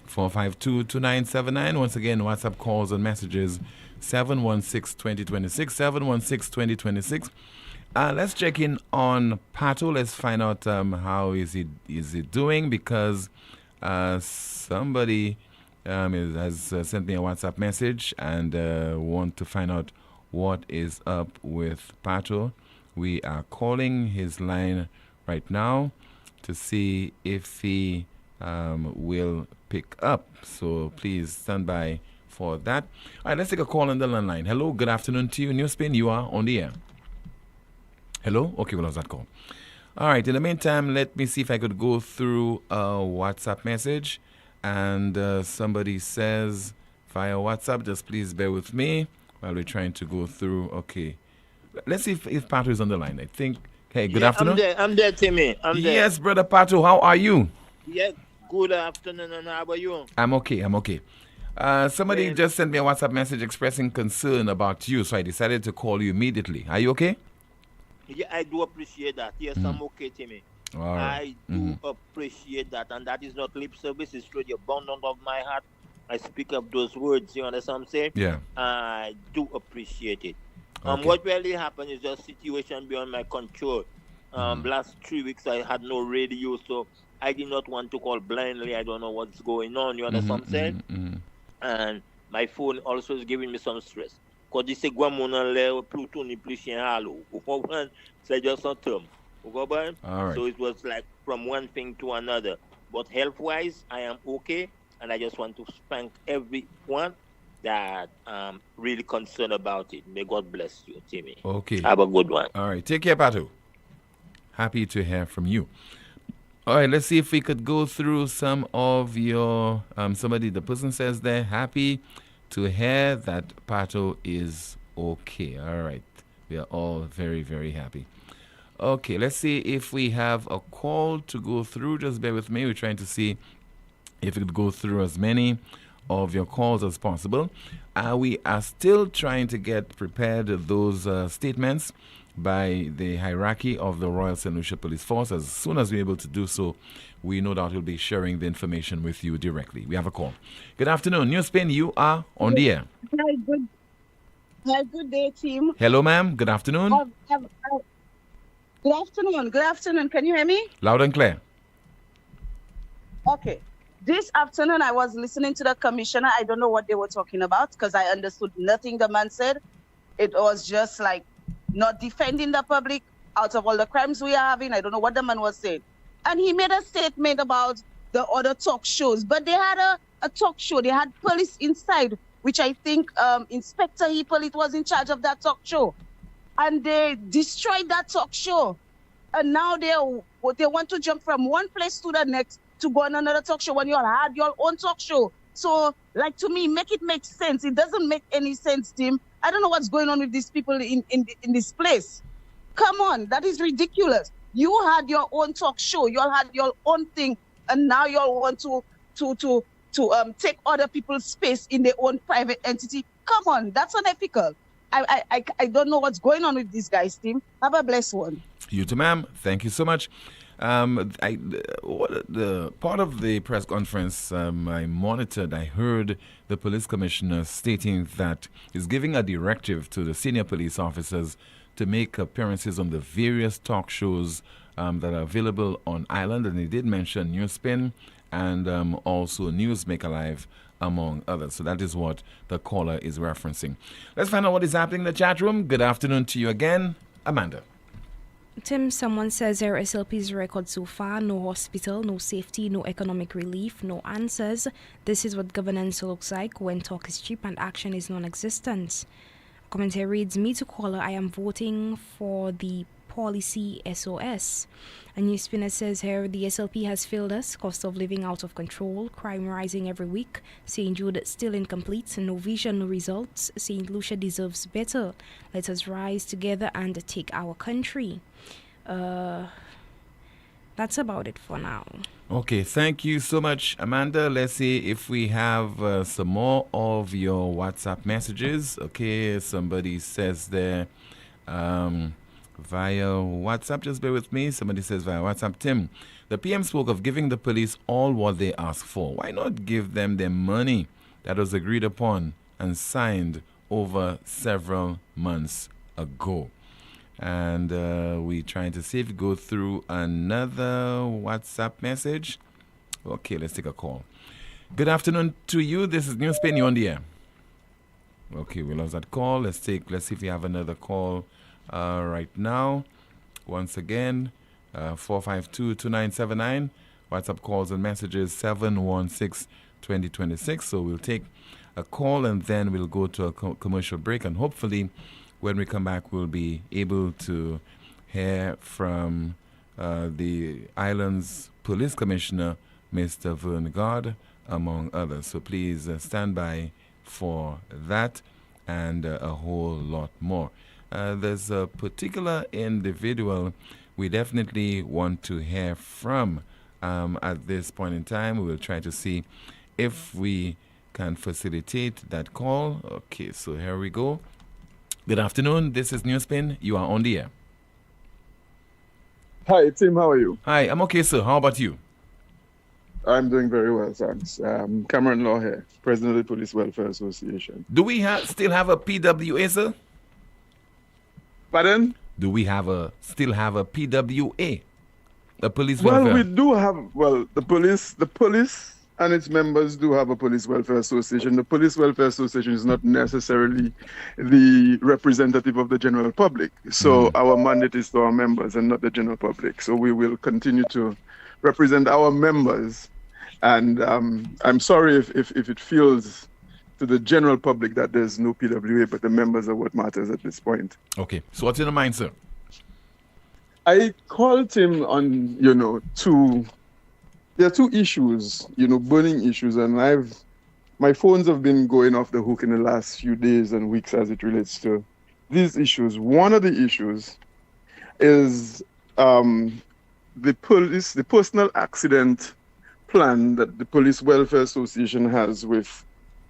452-2979. Once again, WhatsApp calls and messages 716-2026, 716-2026. Let's check in on Pato. Let's find out how is he doing, because somebody has sent me a WhatsApp message and want to find out what is up with Pato. We are calling his line right now to see if he will pick up. So please stand by for that. All right, let's take a call on the line. Hello, good afternoon to you. NewsSpin, you are on the air. Hello? Okay, we'll have that call. All right, in the meantime, let me see if I could go through a WhatsApp message. And somebody says via WhatsApp, just please bear with me while we're trying to go through. Okay. Let's see if Pato is on the line. I think. Hey, good afternoon. I'm there, Timmy. Yes, brother Pato, how are you? Yes, good afternoon, and how are you? I'm okay. Somebody just sent me a WhatsApp message expressing concern about you, so I decided to call you immediately. Are you okay? Yeah, I do appreciate that. Yes, I'm okay, Timmy. All right. I do appreciate that, and that is not lip service. It's through the abundance of my heart. I speak up those words. You understand what I'm saying? Yeah. I do appreciate it. Okay. What really happened is just situation beyond my control. Last 3 weeks I had no radio, so I did not want to call blindly. I don't know what's going on. You understand what I'm saying? And my phone also is giving me some stress. Because this is Pluto ni plus halo. So just a term. All right. So it was like from one thing to another. But health-wise, I am okay. And I just want to thank everyone that really concerned about it. May God bless you, Timmy. Okay. Have a good one. All right. Take care, Pato. Happy to hear from you. All right. Let's see if we could go through some of your... the person says they're happy to hear that Pato is okay. All right. We are all very, very happy. Okay. Let's see if we have a call to go through. Just bear with me. We're trying to see if we could go through as many of your calls as possible. We are still trying to get prepared those statements by the hierarchy of the Royal St. Lucia Police Force. As soon as we're able to do so, we no doubt will be sharing the information with you directly. We have a call. Good afternoon. NewsSpin, you are on the air. Hi, good day, team. Hello, ma'am. Good afternoon. Good afternoon. Good afternoon. Can you hear me? Loud and clear. Okay. This afternoon, I was listening to the commissioner. I don't know what they were talking about because I understood nothing the man said. It was just like not defending the public out of all the crimes we are having. I don't know what the man was saying. And he made a statement about the other talk shows. But they had a talk show. They had police inside, which I think Inspector Hippolyte was in charge of that talk show. And they destroyed that talk show. And now they want to jump from one place to the next to go on another talk show when you all had your own talk show. So, like, to me, make it make sense. It doesn't make any sense, Tim. I don't know what's going on with these people in this place. Come on, that is ridiculous. You had your own talk show. You all had your own thing, and now you all want to take other people's space in their own private entity. Come on, that's unethical. I don't know what's going on with these guys, Tim. Have a blessed one. You too, ma'am. Thank you so much. The part of the press conference I monitored, I heard the police commissioner stating that he's giving a directive to the senior police officers to make appearances on the various talk shows that are available on Island, and he did mention NewsSpin and also Newsmaker Live, among others. So that is what the caller is referencing. Let's find out what is happening in the chat room. Good afternoon to you again, Amanda. Tim, someone says here SLP's record so far: no hospital, no safety, no economic relief, no answers. This is what governance looks like when talk is cheap and action is non-existent. Commentary reads, me to caller, I am voting for the policy SOS. A NewsSpinner says here, the SLP has failed us, cost of living out of control, crime rising every week, St. Jude still incomplete, no vision, no results, St. Lucia deserves better. Let us rise together and take our country. That's about it for now. Okay, thank you so much, Amanda. Let's see if we have some more of your WhatsApp messages. Okay, somebody says there, via WhatsApp, just bear with me. Somebody says via WhatsApp, Tim, the PM spoke of giving the police all what they ask for. Why not give them their money that was agreed upon and signed over several months ago? And we trying to see if we go through another WhatsApp message. Okay, let's take a call. Good afternoon to you. This is NewsSpin. You on the air? Okay, we lost that call. Let's see if we have another call right now. Once again, 452-2979. WhatsApp calls and messages 716-2026. So we'll take a call and then we'll go to a commercial break, and hopefully when we come back we'll be able to hear from the island's police commissioner, Mr. Vern God, among others. So please stand by for that and a whole lot more. There's a particular individual we definitely want to hear from at this point in time. We will try to see if we can facilitate that call. Okay, so here we go. Good afternoon. This is NewsSpin. You are on the air. Hi, Tim. How are you? Hi, I'm okay, sir. How about you? I'm doing very well, thanks. Cameron Law here, President of the Police Welfare Association. Do we still have a PWA, sir? Pardon? Do we still have a PWA, a police welfare? Well, we do have. Well, the police and its members do have a police welfare association. The police welfare association is not necessarily the representative of the general public. So our mandate is to our members and not the general public. So we will continue to represent our members. And I'm sorry if it feels to the general public that there's no PWA, but the members are what matters at this point. Okay. So what's in the mind, sir? I called him on, there are two issues, burning issues, and my phones have been going off the hook in the last few days and weeks as it relates to these issues. One of the issues is the personal accident plan that the Police Welfare Association has with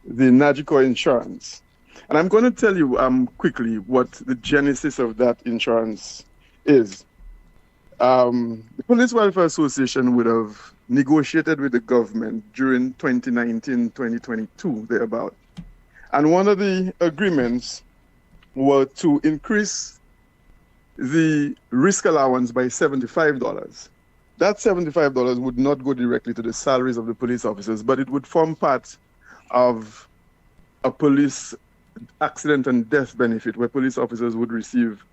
the Nagico insurance. And I'm going to tell you quickly what the genesis of that insurance is. The Police Welfare Association would have negotiated with the government during 2019-2022, thereabout. And one of the agreements were to increase the risk allowance by $75. That $75 would not go directly to the salaries of the police officers, but it would form part of a police accident and death benefit where police officers would receive,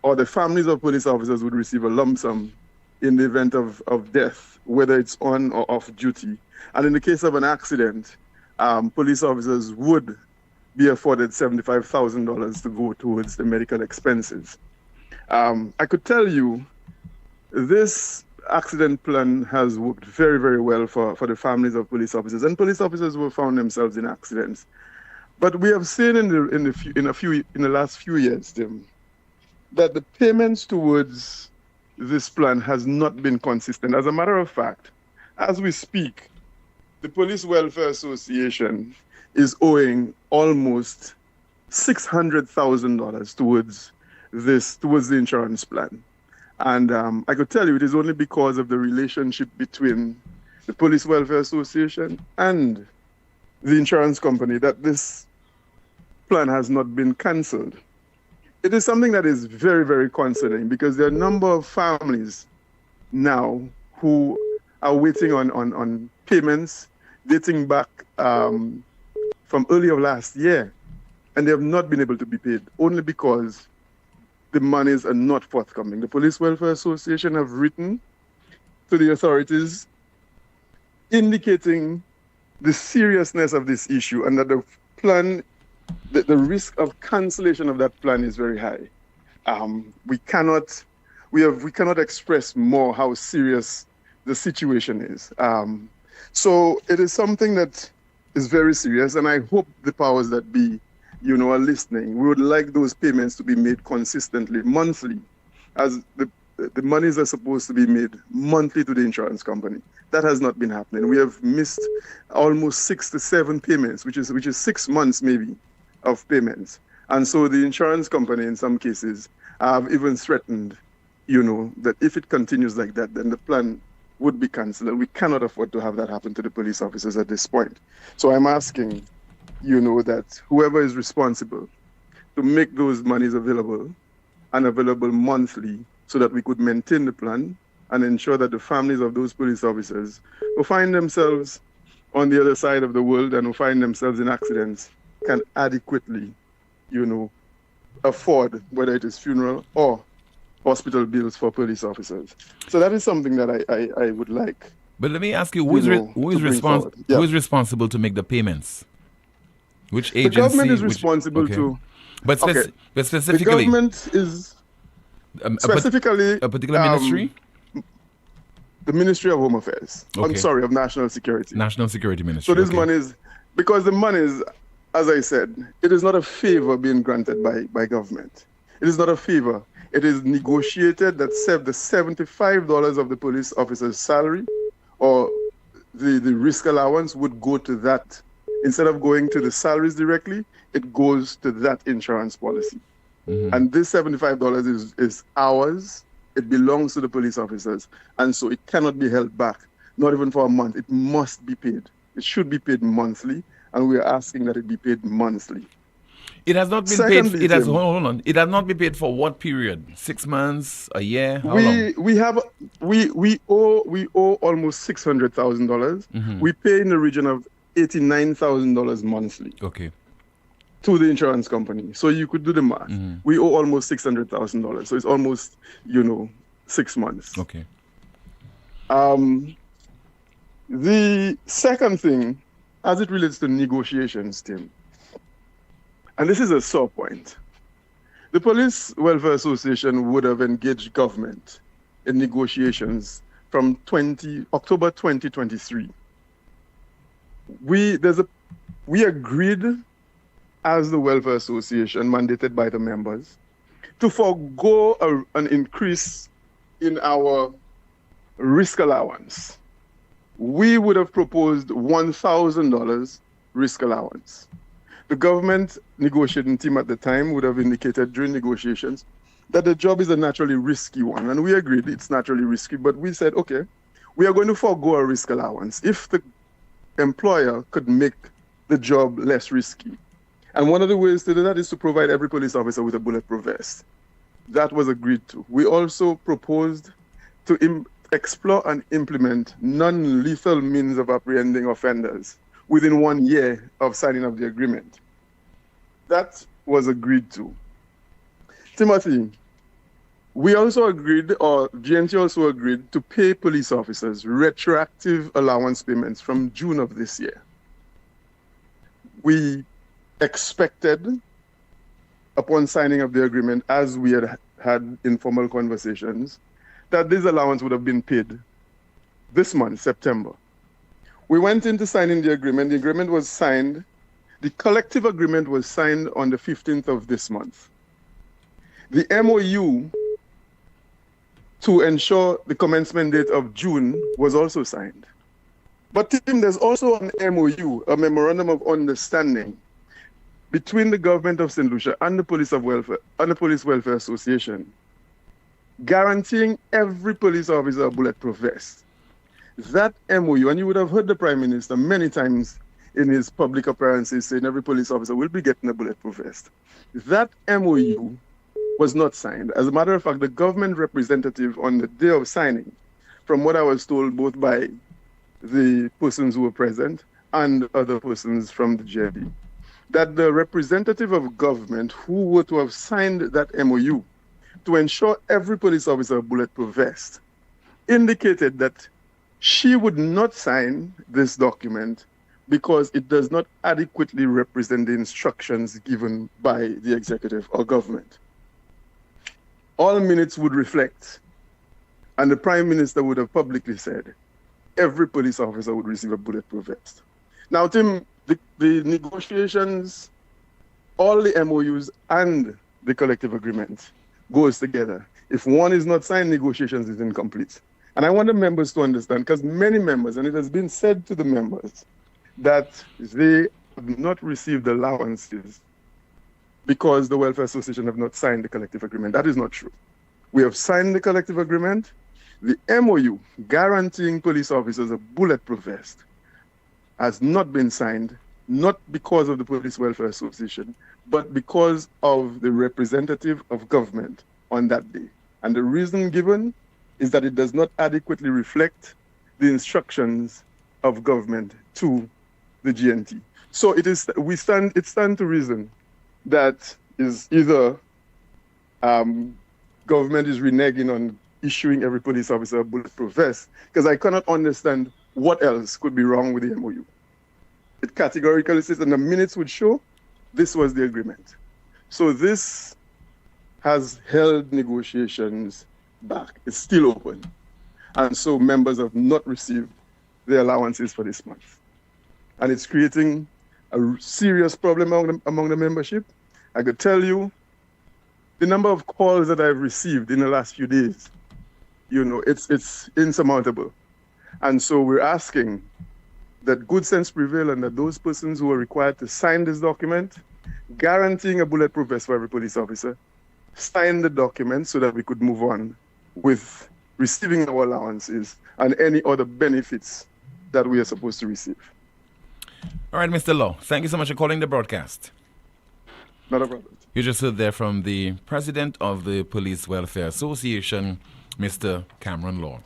or the families of police officers would receive a lump sum in the event of death, whether it's on or off duty. And in the case of an accident, police officers would be afforded $75,000 to go towards the medical expenses. I could tell you this accident plan has worked very, very well for the families of police officers and police officers who have found themselves in accidents. But we have seen in the last few years, Tim, that the payments towards this plan has not been consistent. As a matter of fact, as we speak, the Police Welfare Association is owing almost $600,000 towards the insurance plan. And I could tell you it is only because of the relationship between the Police Welfare Association and the insurance company that this plan has not been cancelled. it is something that is very, very concerning because there are a number of families now who are waiting on payments dating back from early of last year, and they have not been able to be paid only because the monies are not forthcoming. The Police Welfare Association have written to the authorities indicating the seriousness of this issue and that the plan, the risk of cancellation of that plan is very high. We cannot express more how serious the situation is. So it is something that is very serious, and I hope the powers that be, are listening. We would like those payments to be made consistently, monthly, as the monies are supposed to be made monthly to the insurance company. That has not been happening. We have missed almost 6 to 7 payments, which is 6 months maybe of payments. And so the insurance company in some cases have even threatened, that if it continues like that, then the plan would be cancelled. And we cannot afford to have that happen to the police officers at this point. So I'm asking, that whoever is responsible to make those monies available and available monthly so that we could maintain the plan and ensure that the families of those police officers who find themselves on the other side of the world and who find themselves in accidents can adequately, afford whether it is funeral or hospital bills for police officers. So that is something that I would like. But let me ask you, who is responsible to make the payments? Which agency? The government is responsible to. But specifically, the government is specifically a particular ministry. The Ministry of Home Affairs. Okay. I'm sorry, of National Security. National Security Ministry. So this money is because the money is, as I said, it is not a favor being granted by government. It is not a favor. It is negotiated that the $75 of the police officer's salary or the risk allowance would go to that. Instead of going to the salaries directly, it goes to that insurance policy. Mm-hmm. And this $75 is ours. It belongs to the police officers. And so it cannot be held back, not even for a month. It must be paid. It should be paid monthly. And we are asking that it be paid monthly. It has not been paid. Hold on. It has not been paid for what period? 6 months, a year? How long? We owe almost $600,000. Mm-hmm. We pay in the region of $89,000 monthly. Okay. To the insurance company. So you could do the math. Mm-hmm. We owe almost $600,000. So it's almost, 6 months. Okay. The second thing, as it relates to negotiations, Tim, and this is a sore point. The Police Welfare Association would have engaged government in negotiations from October 2023. We agreed as the Welfare Association, mandated by the members, to forego an increase in our risk allowance. We would have proposed $1,000 risk allowance. The government negotiating team at the time would have indicated during negotiations that the job is a naturally risky one. And we agreed it's naturally risky, but we said, okay, we are going to forego a risk allowance if the employer could make the job less risky. And one of the ways to do that is to provide every police officer with a bulletproof vest. That was agreed to. We also proposed to explore and implement non-lethal means of apprehending offenders within 1 year of signing of the agreement. That was agreed to. Timothy, we also agreed, or GNT also agreed, to pay police officers retroactive allowance payments from June of this year. We expected, upon signing of the agreement, as we had informal conversations, that this allowance would have been paid this month, September. We went into signing the agreement. The agreement was signed. The collective agreement was signed on the 15th of this month. The MOU to ensure the commencement date of June was also signed. But Tim, there's also an MOU, a memorandum of understanding, between the government of St. Lucia and the Police Welfare Association, guaranteeing every police officer a bulletproof vest. That MOU, and you would have heard the Prime Minister many times in his public appearances saying every police officer will be getting a bulletproof vest. That MOU was not signed. As a matter of fact, the government representative on the day of signing, from what I was told both by the persons who were present and other persons from the GMP, that the representative of government who were to have signed that MOU to ensure every police officer a bulletproof vest indicated that she would not sign this document because it does not adequately represent the instructions given by the executive or government. All minutes would reflect, and the Prime Minister would have publicly said, every police officer would receive a bulletproof vest. Now, Tim, the negotiations, all the MOUs and the collective agreement goes together. If one is not signed, negotiations is incomplete. And I want the members to understand, because many members, and it has been said to the members, that they have not received allowances because the Welfare Association have not signed the collective agreement. That is not true. We have signed the collective agreement. The MOU guaranteeing police officers a bulletproof vest has not been signed, not because of the Police Welfare Association, but because of the representative of government on that day. And the reason given is that it does not adequately reflect the instructions of government to the GNT. So it stands to reason that is either government is reneging on issuing every police officer a bulletproof vest, because I cannot understand what else could be wrong with the MOU. It categorically says, and the minutes would show, this was the agreement. So this has held negotiations back. It's still open. And so members have not received their allowances for this month. And it's creating a serious problem among the membership. I could tell you the number of calls that I've received in the last few days, it's insurmountable. And so we're asking that good sense prevail and that those persons who are required to sign this document, guaranteeing a bulletproof vest for every police officer, sign the document so that we could move on with receiving our allowances and any other benefits that we are supposed to receive. All right, Mr. Law, thank you so much for calling the broadcast. Not a problem. You just heard there from the president of the Police Welfare Association, Mr. Cameron Law.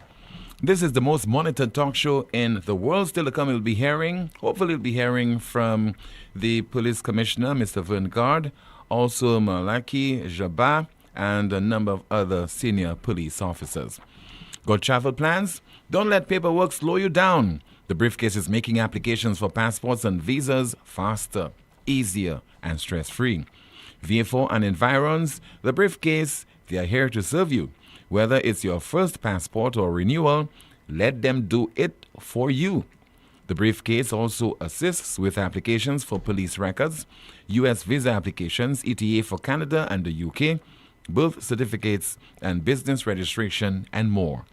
This is the most monitored talk show in the world. Still to come, hopefully we'll be hearing from the police commissioner, Mr. Verngard, also Malaki Jabba, and a number of other senior police officers. Got travel plans? Don't let paperwork slow you down. The briefcase is making applications for passports and visas faster, easier, and stress-free. VA4 and Environs, the briefcase, they are here to serve you. Whether it's your first passport or renewal, let them do it for you. The briefcase also assists with applications for police records, U.S. visa applications, ETA for Canada and the UK, birth certificates and business registration, and more.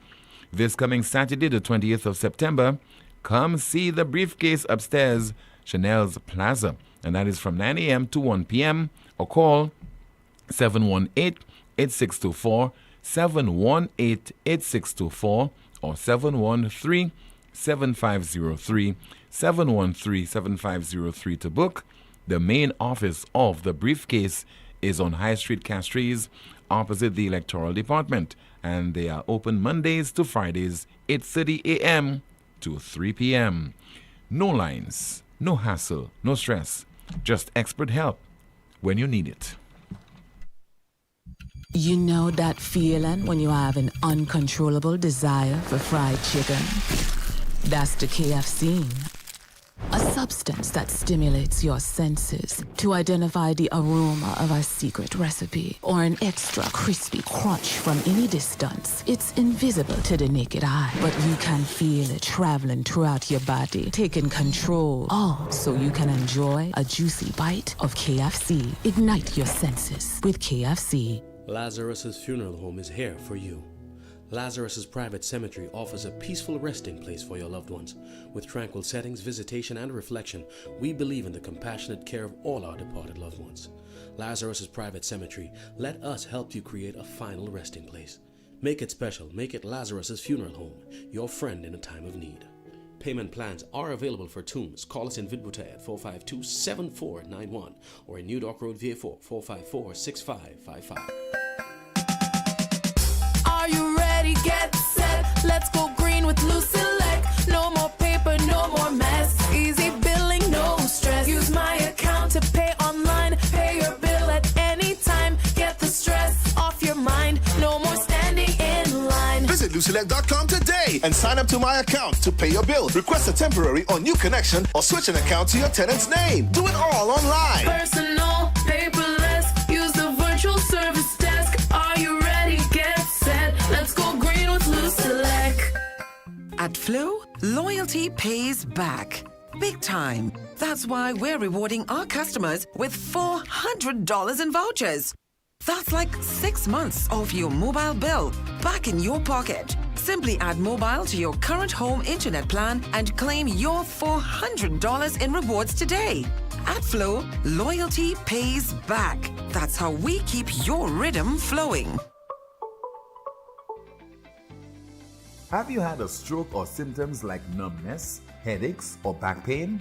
This coming Saturday, the 20th of September, come see the briefcase upstairs, Chanel's Plaza, and that is from 9 a.m. to 1 p.m. or call 718-8624, 718-8624 or 713-7503, 713-7503 to book. The main office of the briefcase is on High Street, Castries, opposite the Electoral Department, and they are open Mondays to Fridays, 8:30 a.m. to 3 p.m. No lines, no hassle, no stress, just expert help when you need it. You know that feeling when you have an uncontrollable desire for fried chicken? That's the KFC. A substance that stimulates your senses to identify the aroma of a secret recipe or an extra crispy crunch from any distance. It's invisible to the naked eye, but you can feel it traveling throughout your body, taking control. All so you can enjoy a juicy bite of KFC. Ignite your senses with KFC. Lazarus's Funeral Home is here for you. Lazarus's Private Cemetery offers a peaceful resting place for your loved ones. With tranquil settings, visitation, and reflection, we believe in the compassionate care of all our departed loved ones. Lazarus's Private Cemetery, let us help you create a final resting place. Make it special. Make it Lazarus's Funeral Home, your friend in a time of need. Payment plans are available for tombs. Call us in Vidbuta at 452-7491 or in New Dock Road, VA4, 454-6555. ready, get set. Let's go green with Blue Select. No more paper, no more mess. Easy billing, no stress. Use my account to pay online. Pay your bill at any time. Get the stress off your mind. No more standing in line. Visit LuCelect.com today and sign up to my account to pay your bill. Request a temporary or new connection or switch an account to your tenant's name. Do it all online. Personal, paperless. Use the virtual service desk. Are you ready? Get set. Let's go green with Blue Select. At Flow, loyalty pays back. Big time. That's why we're rewarding our customers with $400 in vouchers. That's like 6 months off your mobile bill, back in your pocket. Simply add mobile to your current home internet plan and claim your $400 in rewards today. At Flow, loyalty pays back. That's how we keep your rhythm flowing. Have you had a stroke or symptoms like numbness, headaches, or back pain?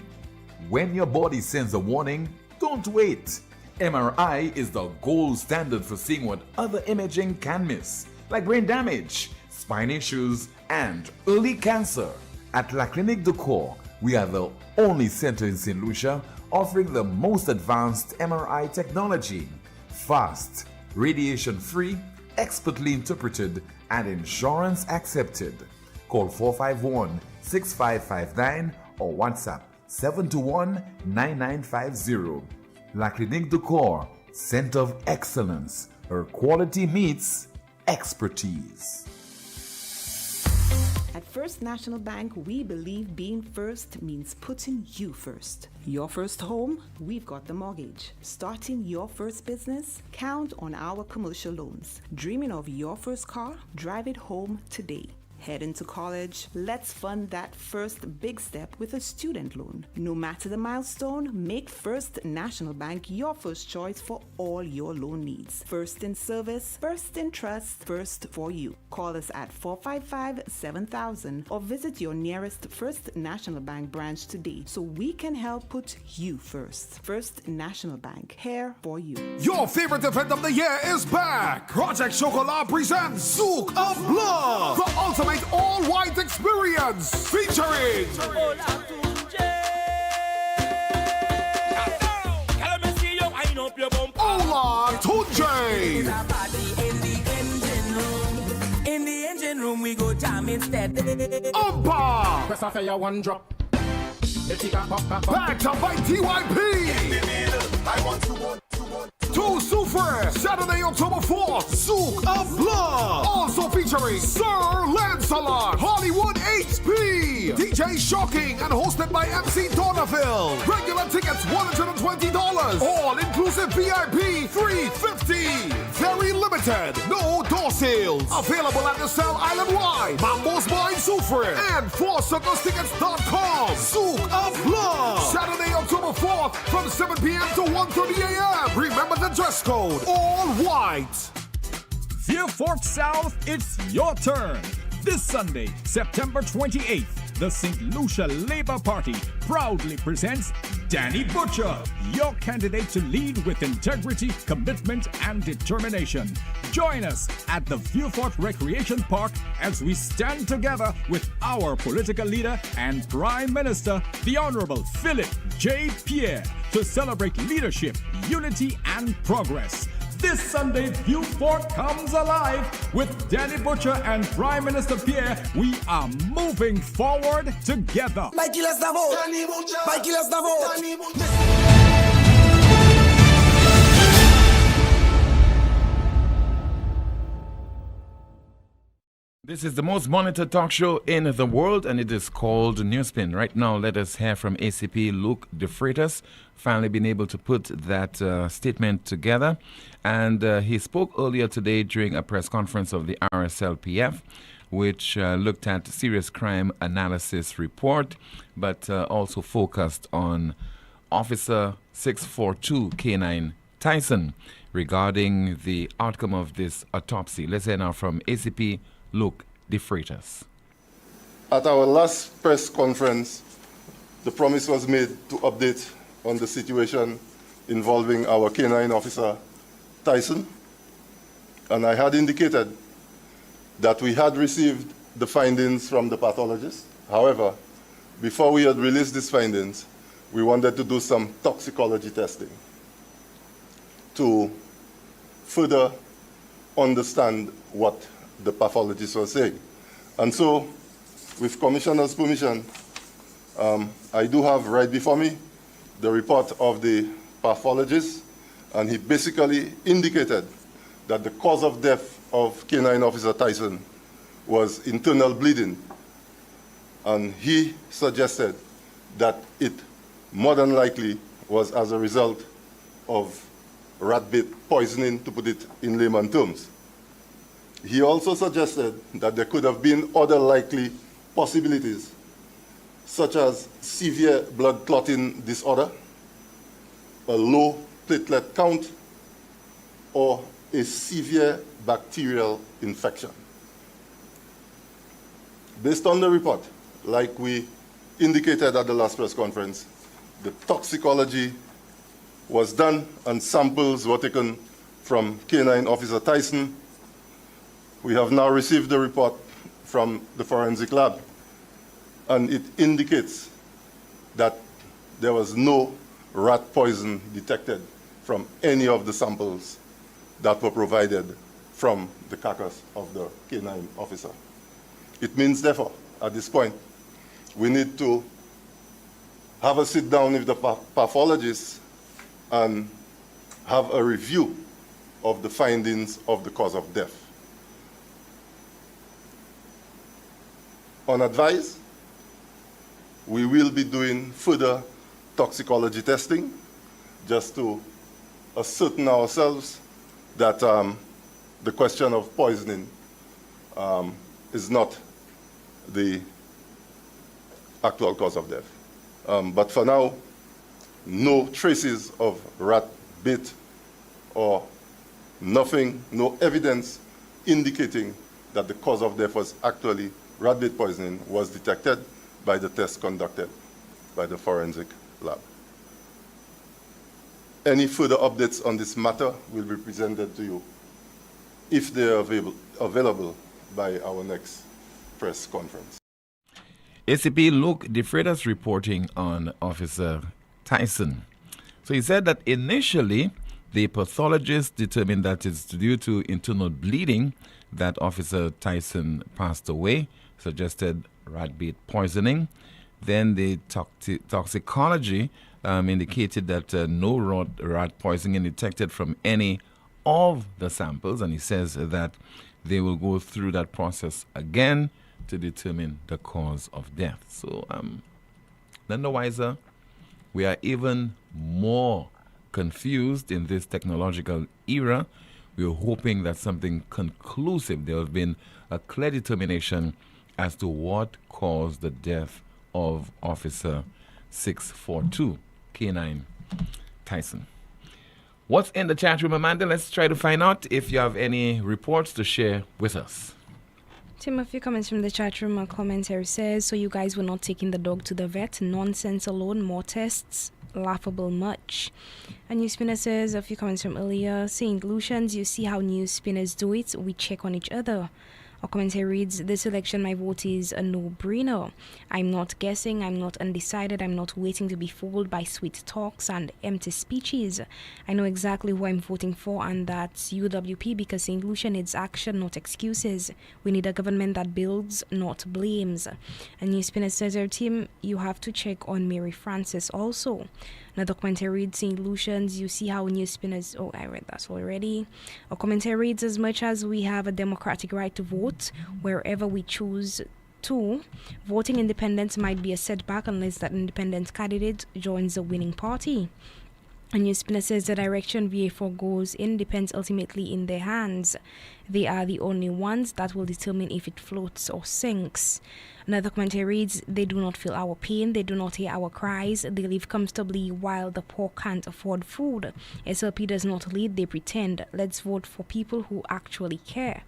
When your body sends a warning, don't wait. MRI is the gold standard for seeing what other imaging can miss, like brain damage, spine issues, and early cancer. At La Clinique de Corps, we are the only center in St. Lucia offering the most advanced MRI technology. Fast, radiation-free, expertly interpreted, and insurance accepted. Call 451-6559 or WhatsApp 721-9950. La Clinique de Corps, Center of Excellence, where quality meets expertise. At First National Bank, we believe being first means putting you first. Your first home, we've got the mortgage. Starting your first business, count on our commercial loans. Dreaming of your first car? Drive it home today. Heading to college? Let's fund that first big step with a student loan. No matter the milestone, make First National Bank your first choice for all your loan needs. First in service, first in trust, first for you. Call us at 455-7000 or visit your nearest First National Bank branch today so we can help put you first. First National Bank, here for you. Your favorite event of the year is back. Project Chocolat presents Zouk of Blood, the ultimate all-white experience featuring Ola Tunjay. In the engine room, we go jam instead. Umpa. Press off your one drop. Backed up by TYP. I want to. Two Soufre, Saturday, October 4th, Zouk of Blood. Also featuring Sir Lancelot, Hollywood HP, DJ Shocking, and hosted by MC Donaville. Regular tickets $120, all inclusive VIP $350. Very limited, no door sales. Available at the Cell Island Wide, Mambo's Boy Soufre, and 4circustickets.com. Zouk of Blood, Saturday, October 4th, from 7 p.m. to 1:30 a.m. Remember the dress code, all white. Vieux-Fort South, it's your turn. This Sunday, September 28th, the St. Lucia Labour Party proudly presents Danny Butcher, your candidate to lead with integrity, commitment, and determination. Join us at the Vieux-Fort Recreation Park as we stand together with our political leader and Prime Minister, the Honorable Philip J. Pierre, to celebrate leadership, unity, and progress. This Sunday, Vieux-Fort comes alive. With Danny Butcher and Prime Minister Pierre, we are moving forward together. This is the most monitored talk show in the world, and it is called NewsSpin. Right now, let us hear from ACP Luke De Freitas, finally been able to put that statement together. And he spoke earlier today during a press conference of the RSLPF, which looked at serious crime analysis report, but also focused on Officer 642 K9 Tyson regarding the outcome of this autopsy. Let's hear now from ACP Luke De Freitas. At our last press conference, the promise was made to update on the situation involving our K9 officer, Tyson. And I had indicated that we had received the findings from the pathologist. However, before we had released these findings, we wanted to do some toxicology testing to further understand what the pathologist was saying. And so, with Commissioner's permission, I do have right before me the report of the pathologist, and he basically indicated that the cause of death of K9 Officer Tyson was internal bleeding. And he suggested that it more than likely was as a result of rat-bait poisoning, to put it in layman terms. He also suggested that there could have been other likely possibilities, such as severe blood clotting disorder, a low platelet count, or a severe bacterial infection. Based on the report, like we indicated at the last press conference, the toxicology was done and samples were taken from K9 Officer Tyson. We have now received the report from the forensic lab, and it indicates that there was no rat poison detected from any of the samples that were provided from the carcass of the K9 officer. It means, therefore, at this point, we need to have a sit down with the pathologist and have a review of the findings of the cause of death. On advice, we will be doing further toxicology testing just to ascertain ourselves that the question of poisoning is not the actual cause of death. But for now, no traces of rat bait or nothing, no evidence indicating that the cause of death was actually rat bait poisoning was detected by the test conducted by the forensic lab. Any further updates on this matter will be presented to you if they are available by our next press conference. ACP Luke DeFreitas reporting on Officer Tyson. So he said that initially the pathologist determined that it's due to internal bleeding that Officer Tyson passed away, suggested rat-bait poisoning. Then the toxicology indicated that no rat poisoning detected from any of the samples, and he says that they will go through that process again to determine the cause of death. So, none the wiser, we are even more confused in this technological era. We are hoping that something conclusive, there has been a clear determination as to what caused the death of Officer 642, K9 Tyson. What's in the chat room, Amanda? Let's try to find out if you have any reports to share with us. Tim, a few comments from the chat room. A commentary says, so you guys were not taking the dog to the vet. Nonsense alone, more tests. Laughable much. And NewsSpinner says, a few comments from earlier. St. Lucians, you see how NewsSpinners do it. We check on each other. Our commentary reads, this election, my vote is a no-brainer. I'm not guessing, I'm not undecided, I'm not waiting to be fooled by sweet talks and empty speeches. I know exactly who I'm voting for, and that's UWP, because St. Lucia needs action, not excuses. We need a government that builds, not blames. And NewsSpinner says, our team, you have to check on Mary Frances also. Another commentary reads, St. Lucians, you see how NewsSpinners... Oh, I read that already. A commentary reads, as much as we have a democratic right to vote wherever we choose to, voting independent might be a setback unless that independent candidate joins the winning party. And NewsSpinner says the direction VA4 goes in depends ultimately in their hands. They are the only ones that will determine if it floats or sinks. Another commentary reads, they do not feel our pain, they do not hear our cries, they live comfortably while the poor can't afford food. SLP does not lead, they pretend. Let's vote for people who actually care.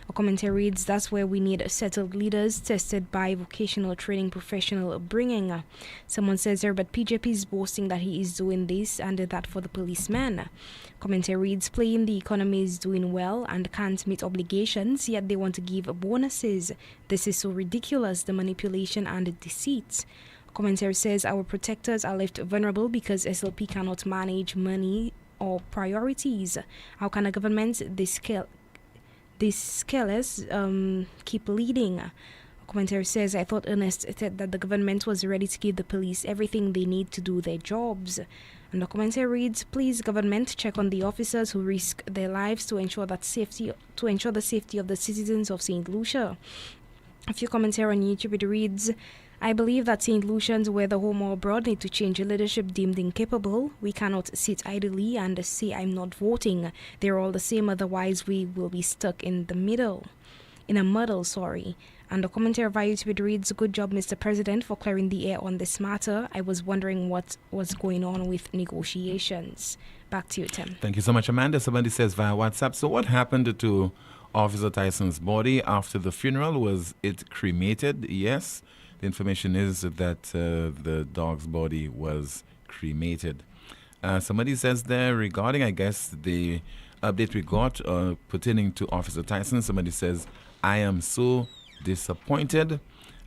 A commentary reads, that's where we need settled leaders tested by vocational training professional upbringing. Someone says there, but PJP is boasting that he is doing this and that for the policeman. Commentary reads, playing the economy is doing well and can't meet obligations, yet they want to give bonuses. This is so ridiculous, the manipulation and the deceit. Commentary says our protectors are left vulnerable because SLP cannot manage money or priorities. How can a government this careless keep leading? Commentary says, I thought Ernest said that the government was ready to give the police everything they need to do their jobs. And the commentary reads, please government check on the officers who risk their lives to ensure the safety of the citizens of St. Lucia. A few commentary on YouTube, it reads, I believe that St. Lucians, whether home or abroad, need to change leadership deemed incapable. We cannot sit idly and say I'm not voting. They're all the same, otherwise we will be stuck in a muddle. And the commentary via YouTube reads, good job, Mr. President, for clearing the air on this matter. I was wondering what was going on with negotiations. Back to you, Tim. Thank you so much, Amanda. Somebody says via WhatsApp, so what happened to Officer Tyson's body after the funeral? Was it cremated? Yes. The information is that the dog's body was cremated. Somebody says there regarding, I guess, the update we got pertaining to Officer Tyson. Somebody says, I am so disappointed.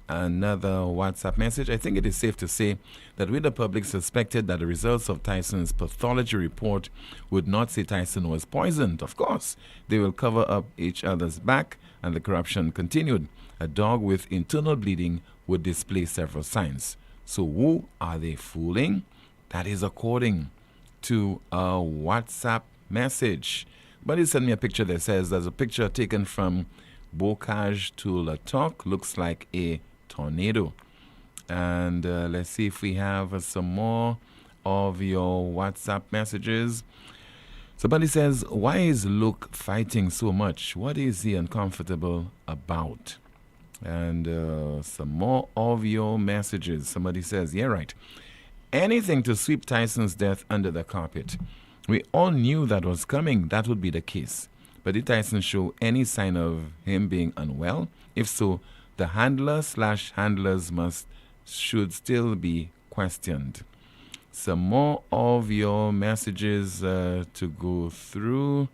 Another WhatsApp message. I think it is safe to say that we, the public, suspected that the results of Tyson's pathology report would not say Tyson was poisoned. Of course, they will cover up each other's back, and the corruption continued. A dog with internal bleeding would display several signs. So who are they fooling? That is according to a WhatsApp message. But he sent me a picture that says there's a picture taken from Bocage to Latok. Looks like a tornado. And let's see if we have some more of your WhatsApp messages. Somebody says, why is Luke fighting so much? What is he uncomfortable about? And some more of your messages. Somebody says, yeah, right. Anything to sweep Tyson's death under the carpet. We all knew that was coming. That would be the case. But did Tyson show any sign of him being unwell? If so, the handler/handlers should still be questioned. Some more of your messages to go through.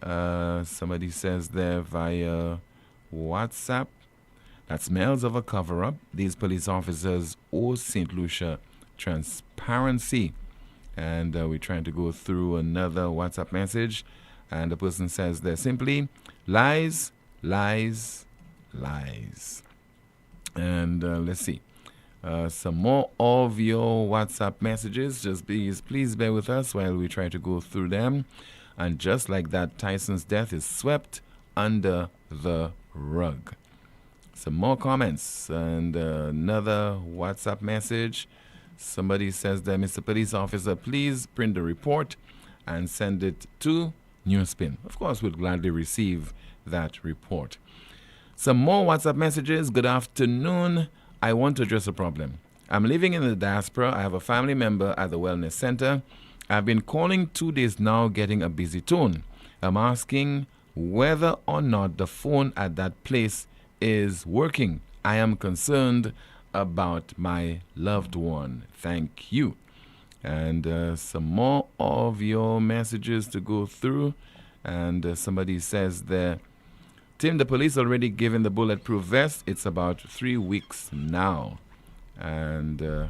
Somebody says there via WhatsApp, that smells of a cover-up. These police officers owe St. Lucia transparency. And we're trying to go through another WhatsApp message. And the person says there simply, lies, lies, lies. And let's see. Some more of your WhatsApp messages. Just please bear with us while we try to go through them. And just like that, Tyson's death is swept under the rug. Some more comments and another WhatsApp message. Somebody says that, Mr. Police Officer, please print the report and send it to NewsSpin. Of course, we'll gladly receive that report. Some more WhatsApp messages. Good afternoon. I want to address a problem. I'm living in the diaspora. I have a family member at the wellness center. I've been calling 2 days now, getting a busy tone. I'm asking whether or not the phone at that place is working. I am concerned about my loved one. Thank you. And some more of your messages to go through. And somebody says there, Tim, the police already given the bulletproof vest. It's about 3 weeks now. And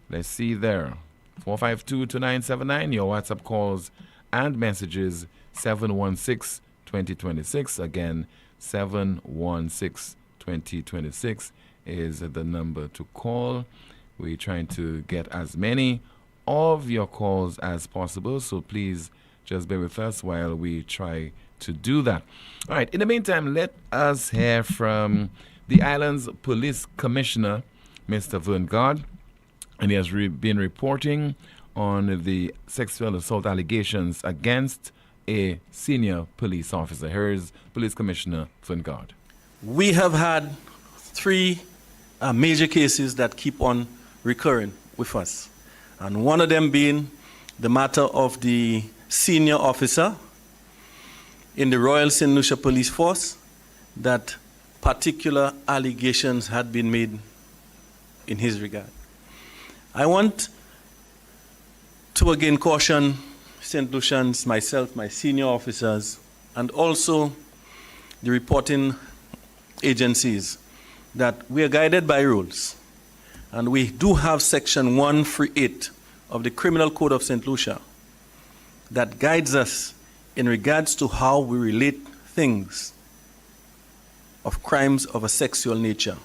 let's see there. 452-2979, your WhatsApp calls and messages, 716-2026. Again, 716-2026 is the number to call. We're trying to get as many of your calls as possible, so please just bear with us while we try to do that. All right, in the meantime, let us hear from the island's police commissioner, Mr. Verngard, and he has been reporting on the sexual assault allegations against a senior police officer. Here's Police Commissioner Verngard. We have had 3 major cases that keep on recurring with us. And one of them being the matter of the senior officer in the Royal St. Lucia Police Force, that particular allegations had been made in his regard. I want to again caution St. Lucians, myself, my senior officers, and also the reporting agencies that we are guided by rules. And we do have Section 138 of the Criminal Code of St. Lucia that guides us in regards to how we relate things of crimes of a sexual nature.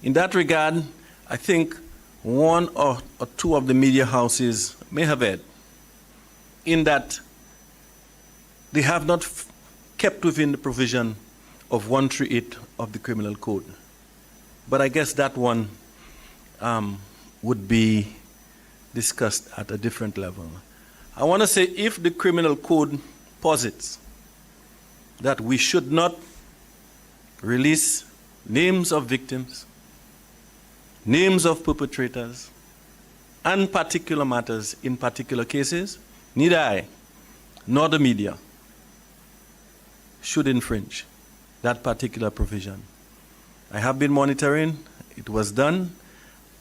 In that regard, I think one or two of the media houses may have erred in that they have not kept within the provision of 138 of the Criminal Code. But I guess that one would be discussed at a different level. I want to say if the Criminal Code posits that we should not release names of victims, names of perpetrators, and particular matters in particular cases, neither I nor the media should infringe that particular provision. I have been monitoring. It was done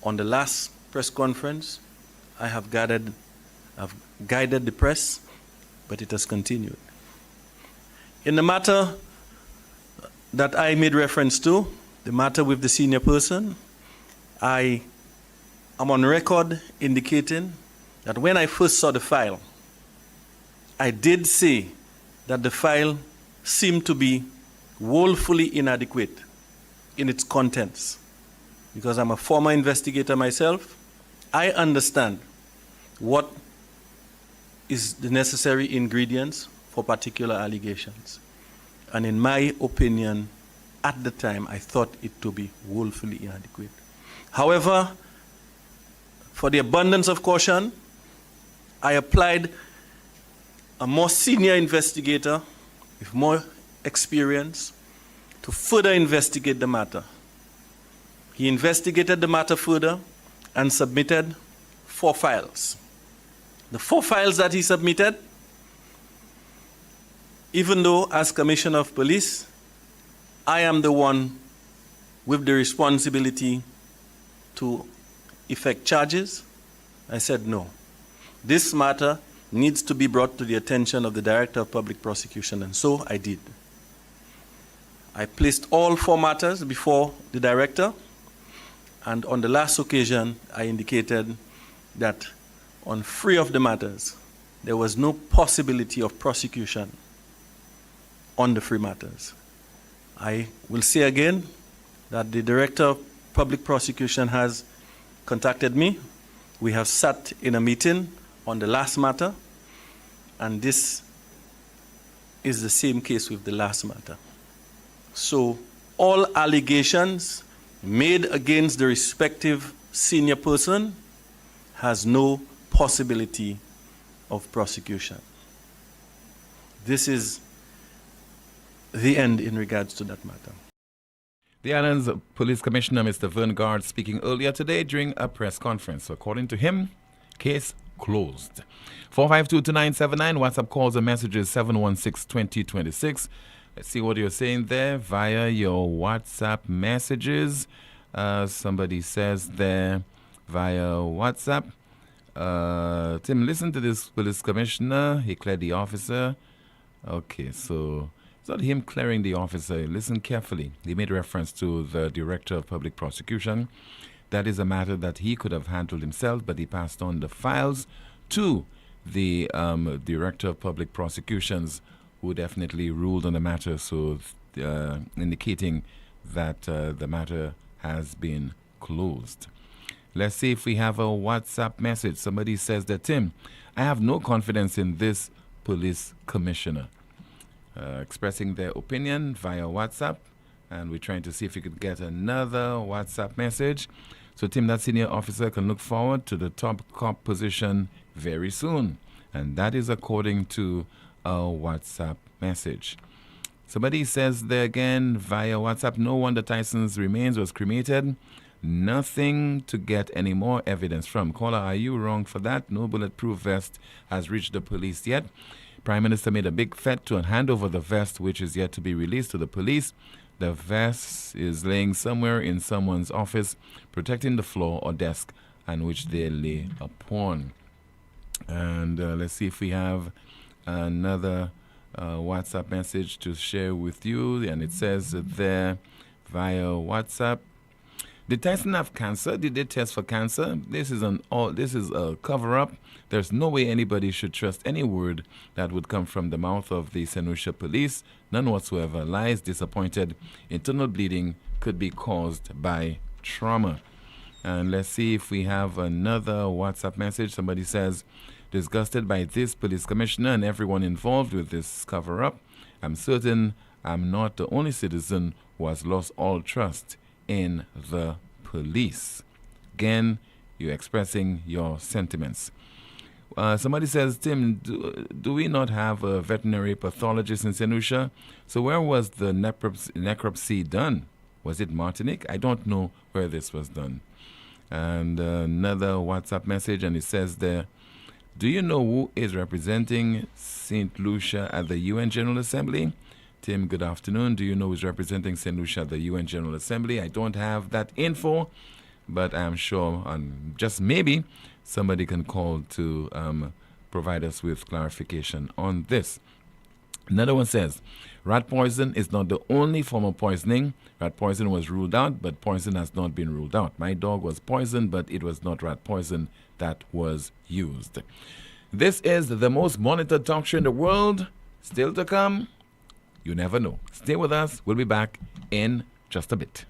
on the last press conference. I have guided the press, but it has continued. In the matter that I made reference to, the matter with the senior person, I am on record indicating that when I first saw the file, I did say that the file seemed to be woefully inadequate in its contents. Because I'm a former investigator myself, I understand what is the necessary ingredients for particular allegations. And in my opinion, at the time, I thought it to be woefully inadequate. However, for the abundance of caution, I applied a more senior investigator with more experience to further investigate the matter. He investigated the matter further and submitted 4 files. The 4 files that he submitted, even though as Commissioner of Police, I am the one with the responsibility to effect charges, I said no. This matter needs to be brought to the attention of the Director of Public Prosecution, and so I did. I placed all 4 matters before the Director, and on the last occasion, I indicated that on 3 of the matters, there was no possibility of prosecution on the 3 matters. I will say again that the Director of Public Prosecution has contacted me. We have sat in a meeting on the last matter, and this is the same case with the last matter. So all allegations made against the respective senior person has no possibility of prosecution. This is the end in regards to that matter. The Islands Police Commissioner, Mr. Verngard, speaking earlier today during a press conference. According to him, case closed. 452-2979, WhatsApp calls and messages 716-2026. Let's see what you're saying there via your WhatsApp messages. Somebody says there via WhatsApp, Tim, listen to this police commissioner. He cleared the officer. Okay, so it's not him clearing the officer. Listen carefully. He made reference to the Director of Public Prosecution. That is a matter that he could have handled himself, but he passed on the files to the Director of Public Prosecutions, who definitely ruled on the matter, so indicating that the matter has been closed. Let's see if we have a WhatsApp message. Somebody says that, Tim, I have no confidence in this police commissioner. Expressing their opinion via WhatsApp, and we're trying to see if we could get another WhatsApp message. So, Tim, that senior officer can look forward to the top cop position very soon. And that is according to a WhatsApp message. Somebody says there again via WhatsApp, no wonder Tyson's remains was cremated. Nothing to get any more evidence from. Caller, are you wrong for that? No bulletproof vest has reached the police yet. Prime Minister made a big fet to hand over the vest, which is yet to be released to the police. The vest is laying somewhere in someone's office, protecting the floor or desk on which they lay upon. And let's see if we have another WhatsApp message to share with you, and it says there via WhatsApp. Did Tyson have cancer? Did they test for cancer? This is a cover-up. There's no way anybody should trust any word that would come from the mouth of the St. Lucia police. None whatsoever. Lies, disappointed. Internal bleeding could be caused by trauma. And let's see if we have another WhatsApp message. Somebody says, disgusted by this police commissioner and everyone involved with this cover-up. I'm certain I'm not the only citizen who has lost all trust in the police. Again, you're expressing your sentiments. Somebody says, Tim, do we not have a veterinary pathologist in St. Lucia? So where was the necropsy done? Was it Martinique? I don't know where this was done. And another WhatsApp message, and it says there, do you know who is representing St. Lucia at the UN General Assembly? Tim, good afternoon. Do you know who's representing St. Lucia at the UN General Assembly? I don't have that info, but I'm sure, just maybe, somebody can call to provide us with clarification on this. Another one says, rat poison is not the only form of poisoning. Rat poison was ruled out, but poison has not been ruled out. My dog was poisoned, but it was not rat poison that was used. This is the most monitored talk show in the world. Still to come. You never know. Stay with us. We'll be back in just a bit.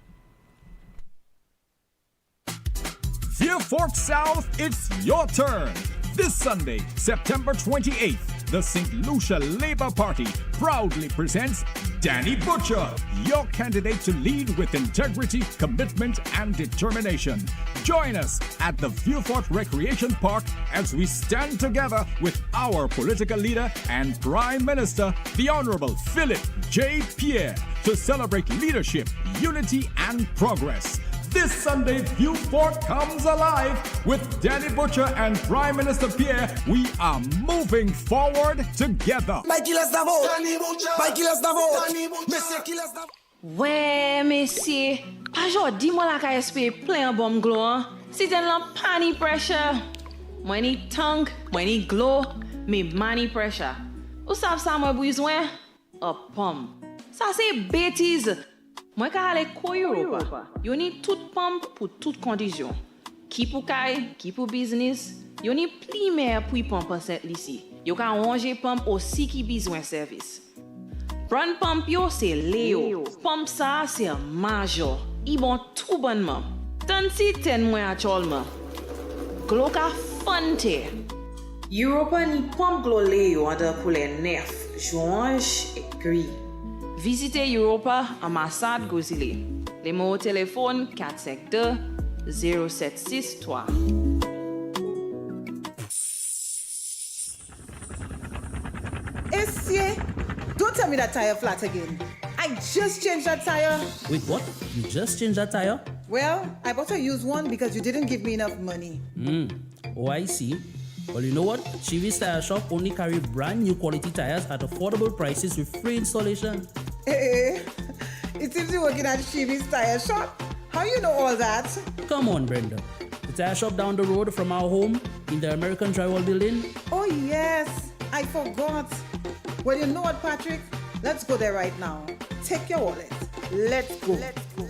Vieux-Fort South, it's your turn. This Sunday, September 28th, the St. Lucia Labour Party proudly presents Danny Butcher, your candidate to lead with integrity, commitment, and determination. Join us at the Vieux-Fort Recreation Park as we stand together with our political leader and Prime Minister, the Honorable Philip J. Pierre, to celebrate leadership, unity, and progress. This Sunday, Vieux-Fort comes alive. With Danny Butcher and Prime Minister Pierre, we are moving forward together. Ouais, messieurs, aujourd'hui, moi la ka espérer plein bon glow. Si t'en la pani pressure. Moi ni tank, moi ni glow, mais money pressure. Ou savez ça moi besoin? A pomme. Ça c'est bêtise. Moi ka aller ko Europa. Yo ni toute pomme pour toute condition. Qui pour kay, qui pour business. Yo ni pli mer pour pomme cette ici. Yo ka ranger pomme aussi qui besoin service. Prendre pomme yo c'est Léo. Pomme ça c'est major. I bon tout bonnement. Tant si ten moi actuellement. Glo ka fante. Europa ni pomme glo Léo under pour les nerfs, orange et gris. Visitez Europa, ambassade Gozile. Les mots au téléphone 452-0763. Essier, don't tell me that tire flat again. I just changed that tire. Wait, what? You just changed that tire? Well, I bought a used one because you didn't give me enough money. Oh, I see. Well, you know what? Chivi's Tire Shop only carry brand new quality tires at affordable prices with free installation. Hey, it seems you're working at Chivi's Tire Shop. How you know all that? Come on, Brenda. The tire shop down the road from our home in the American Drywall Building. Oh, yes. I forgot. Well, you know what, Patrick? Let's go there right now. Take your wallet. Let's go.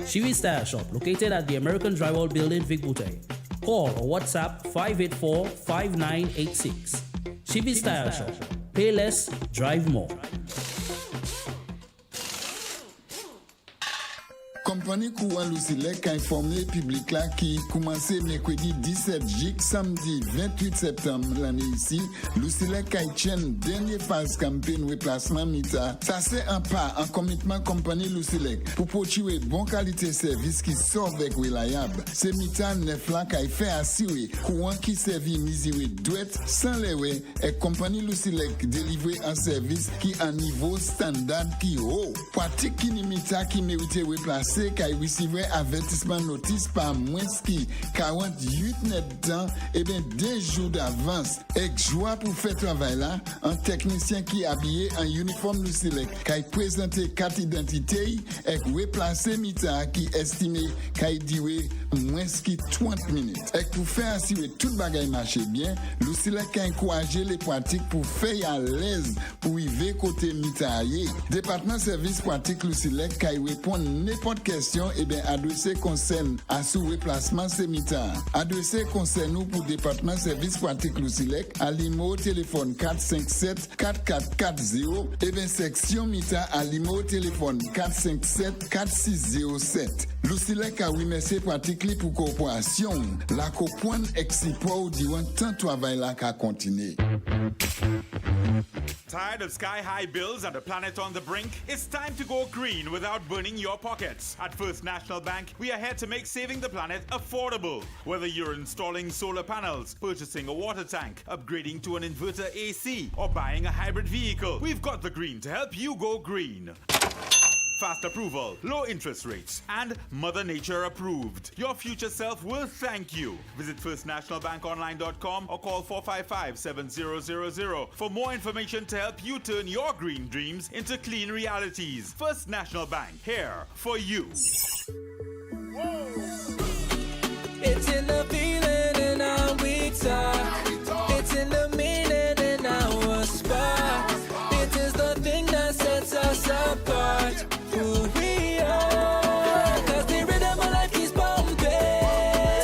Chivi's Tire Shop, located at the American Drywall Building, Vic Bouteille. Call or WhatsApp 584-5986. Chivi's Tire Shop. Pay less, drive more. Compagnie Courant Lucilec a informé le public là qui commençait mercredi 17 juillet, samedi 28 septembre l'année ici. Lucilec a une dernière phase campagne replacement mita. Ça c'est un pas en commitment compagnie Lucilec pour poursuivre bonne qualité service qui sort avec reliable. C'est mita neuf là qui fait assurer courant qui servit miséré douette sans les ouais et compagnie Lucilec délivrer un service qui à niveau standard qui haut. Pratique qui ni mita qui mérite replacer qui recevrait avertissement notice par moins qui 48 net temps et bien 2 jours d'avance. Et joie pour faire travail là, un technicien qui habillé en uniforme Lucilec qui présenté carte d'identité et replacer mita qui estimé qui durer moins qui 30 minutes. Et pour faire assurer tout bagaille marcher bien, Lucilec a encouragé les pratiques pour faire à l'aise pour y côté côté mitaillé. Département service pratique Lucilec qui répond n'importe question et bien adressé concerne à sous placement c'est mita. Adressé concerne nous pour département service pratique Lucilec à l'IMO téléphone 457 4440 et bien section mita à l'IMO téléphone 457 4607. Lucilec a remercié pratique pour coopération. La copoine exiport durant tant travail là qu'a continué. Tired of sky-high bills and a planet on the brink? It's time to go green without burning your pockets. At First National Bank, we are here to make saving the planet affordable. Whether you're installing solar panels, purchasing a water tank, upgrading to an inverter AC, or buying a hybrid vehicle, we've got the green to help you go green. Fast approval, low interest rates, and Mother Nature approved. Your future self will thank you. Visit firstnationalbankonline.com or call 455-7000 for more information to help you turn your green dreams into clean realities. First National Bank, here for you. It's in the feeling in our weak side. It's in the meaning in our spot. It is the thing that sets us apart. Who we are, 'cause the rhythm of life keeps pumping.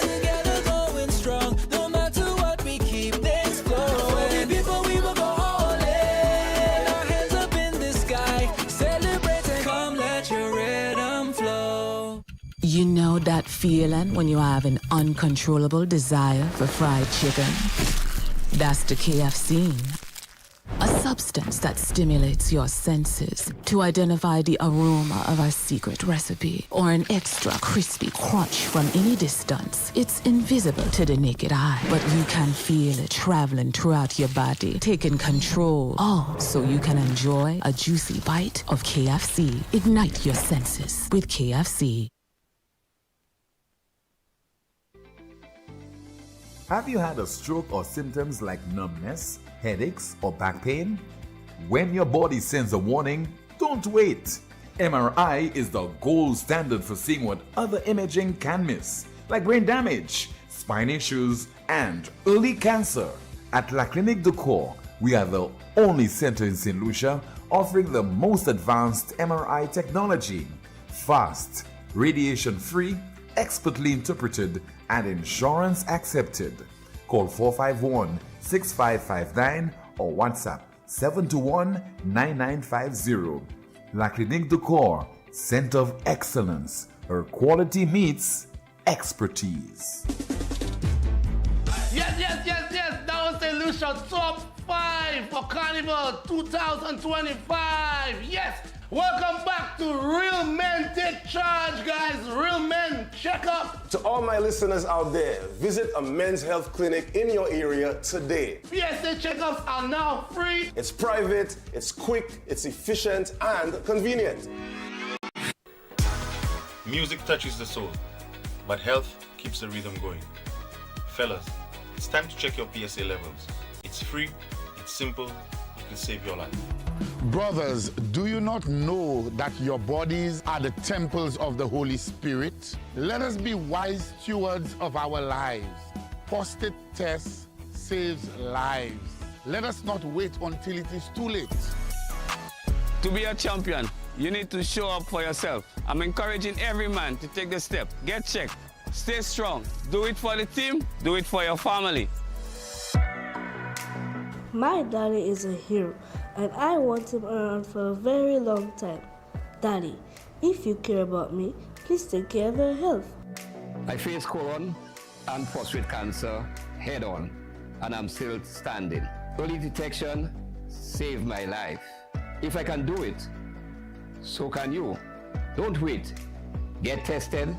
Together going strong, no matter what we keep things flowing. Before we will go all in, our hands up in the sky, celebrating. Come let your rhythm flow. You know that feeling when you have an uncontrollable desire for fried chicken? That's decay I've seen. A substance that stimulates your senses to identify the aroma of our secret recipe or an extra crispy crunch from any distance. It's invisible to the naked eye, but you can feel it traveling throughout your body, taking control. All so you can enjoy a juicy bite of KFC. Ignite your senses with KFC. Have you had a stroke or symptoms like numbness, headaches, or back pain? When your body sends a warning, don't wait. MRI is the gold standard for seeing what other imaging can miss, like brain damage, spine issues, and early cancer. At La Clinique de Corps, we are the only center in St. Lucia offering the most advanced MRI technology. Fast, radiation-free, expertly interpreted, and insurance accepted. Call 451-6559 or WhatsApp 721-9950. La Clinique de Corps, Center of Excellence, where quality meets expertise. Yes. That was the Lucia Top 5 for Carnival 2025. Yes. Welcome back to Real Men Take Charge, guys. Real Men Check Up. To all my listeners out there, visit a men's health clinic in your area today. PSA checkups are now free. It's private, it's quick, it's efficient, and convenient. Music touches the soul, but health keeps the rhythm going. Fellas, it's time to check your PSA levels. It's free, it's simple, it will save your life. Brothers, do you not know that your bodies are the temples of the Holy Spirit? Let us be wise stewards of our lives. Prostate test saves lives. Let us not wait until it is too late. To be a champion, you need to show up for yourself. I'm encouraging every man to take the step. Get checked. Stay strong. Do it for the team. Do it for your family. My daddy is a hero, and I want him around for a very long time. Daddy, if you care about me, please take care of your health. I faced colon and prostate cancer head on, and I'm still standing. Early detection saved my life. If I can do it, so can you. Don't wait. Get tested.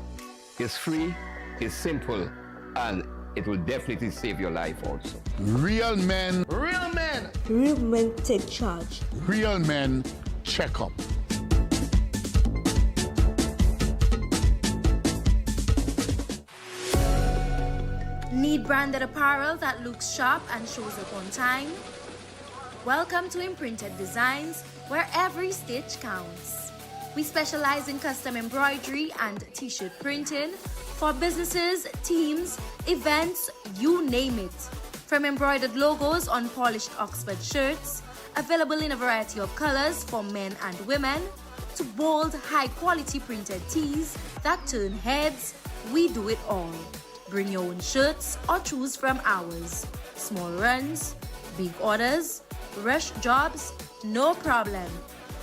It's free, it's simple, and it will definitely save your life also. Real men. Real men. Real men take charge. Real men check up. Need branded apparel that looks sharp and shows up on time? Welcome to Imprinted Designs, where every stitch counts. We specialize in custom embroidery and t-shirt printing for businesses, teams, events, you name it. From embroidered logos on polished Oxford shirts available in a variety of colors for men and women, to bold, high-quality printed tees that turn heads, we do it all. Bring your own shirts or choose from ours. Small runs, big orders, rush jobs, no problem.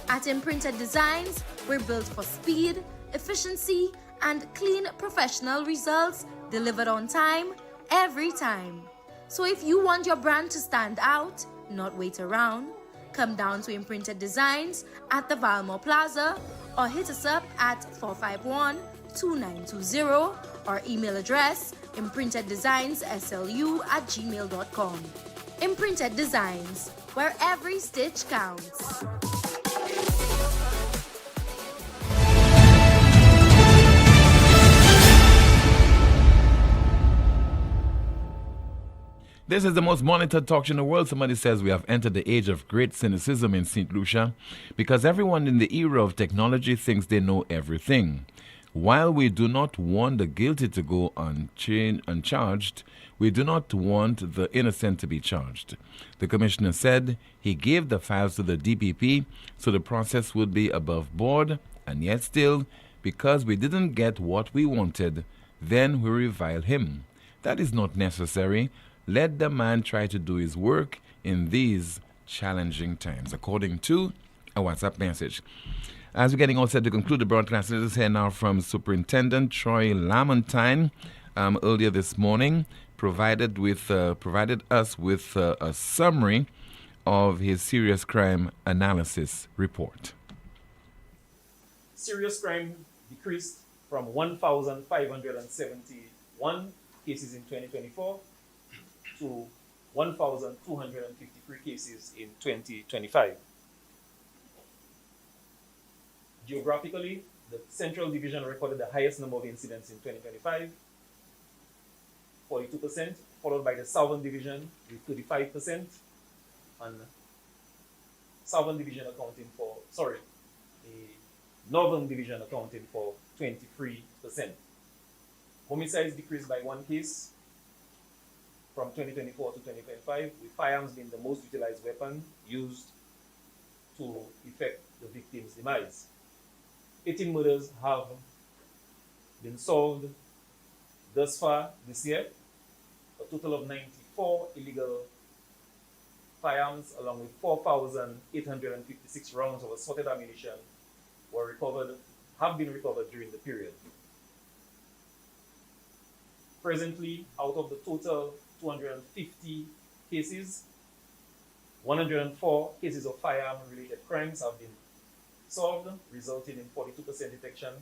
At Imprinted Designs, we're built for speed, efficiency, and clean professional results delivered on time, every time. So if you want your brand to stand out, not wait around, come down to Imprinted Designs at the Valmore Plaza or hit us up at 451-2920 or email address imprinteddesignsSLU@gmail.com. Imprinted Designs, where every stitch counts. This is the most monitored talk show in the world. Somebody says we have entered the age of great cynicism in St. Lucia because everyone in the era of technology thinks they know everything. While we do not want the guilty to go uncharged, we do not want the innocent to be charged. The commissioner said he gave the files to the DPP so the process would be above board, and yet still, because we didn't get what we wanted, then we revile him. That is not necessary. Let the man try to do his work in these challenging times, according to a WhatsApp message. As we're getting all set to conclude the broadcast, let us hear now from Superintendent Troy Lamontine. Earlier this morning, provided us with a summary of his serious crime analysis report. Serious crime decreased from 1,571 cases in 2024 to 1,253 cases in 2025. Geographically, the Central Division recorded the highest number of incidents in 2025, 42%, followed by the Southern Division with 35%, and the Northern Division accounting for 23%. Homicides decreased by 1 case from 2024 to 2025, with firearms being the most utilized weapon used to effect the victim's demise. 18 murders have been solved thus far this year. A total of 94 illegal firearms, along with 4,856 rounds of assorted ammunition, have been recovered during the period. Presently, out of the total 250 cases, 104 cases of firearm-related crimes have been solved, resulting in 42% detection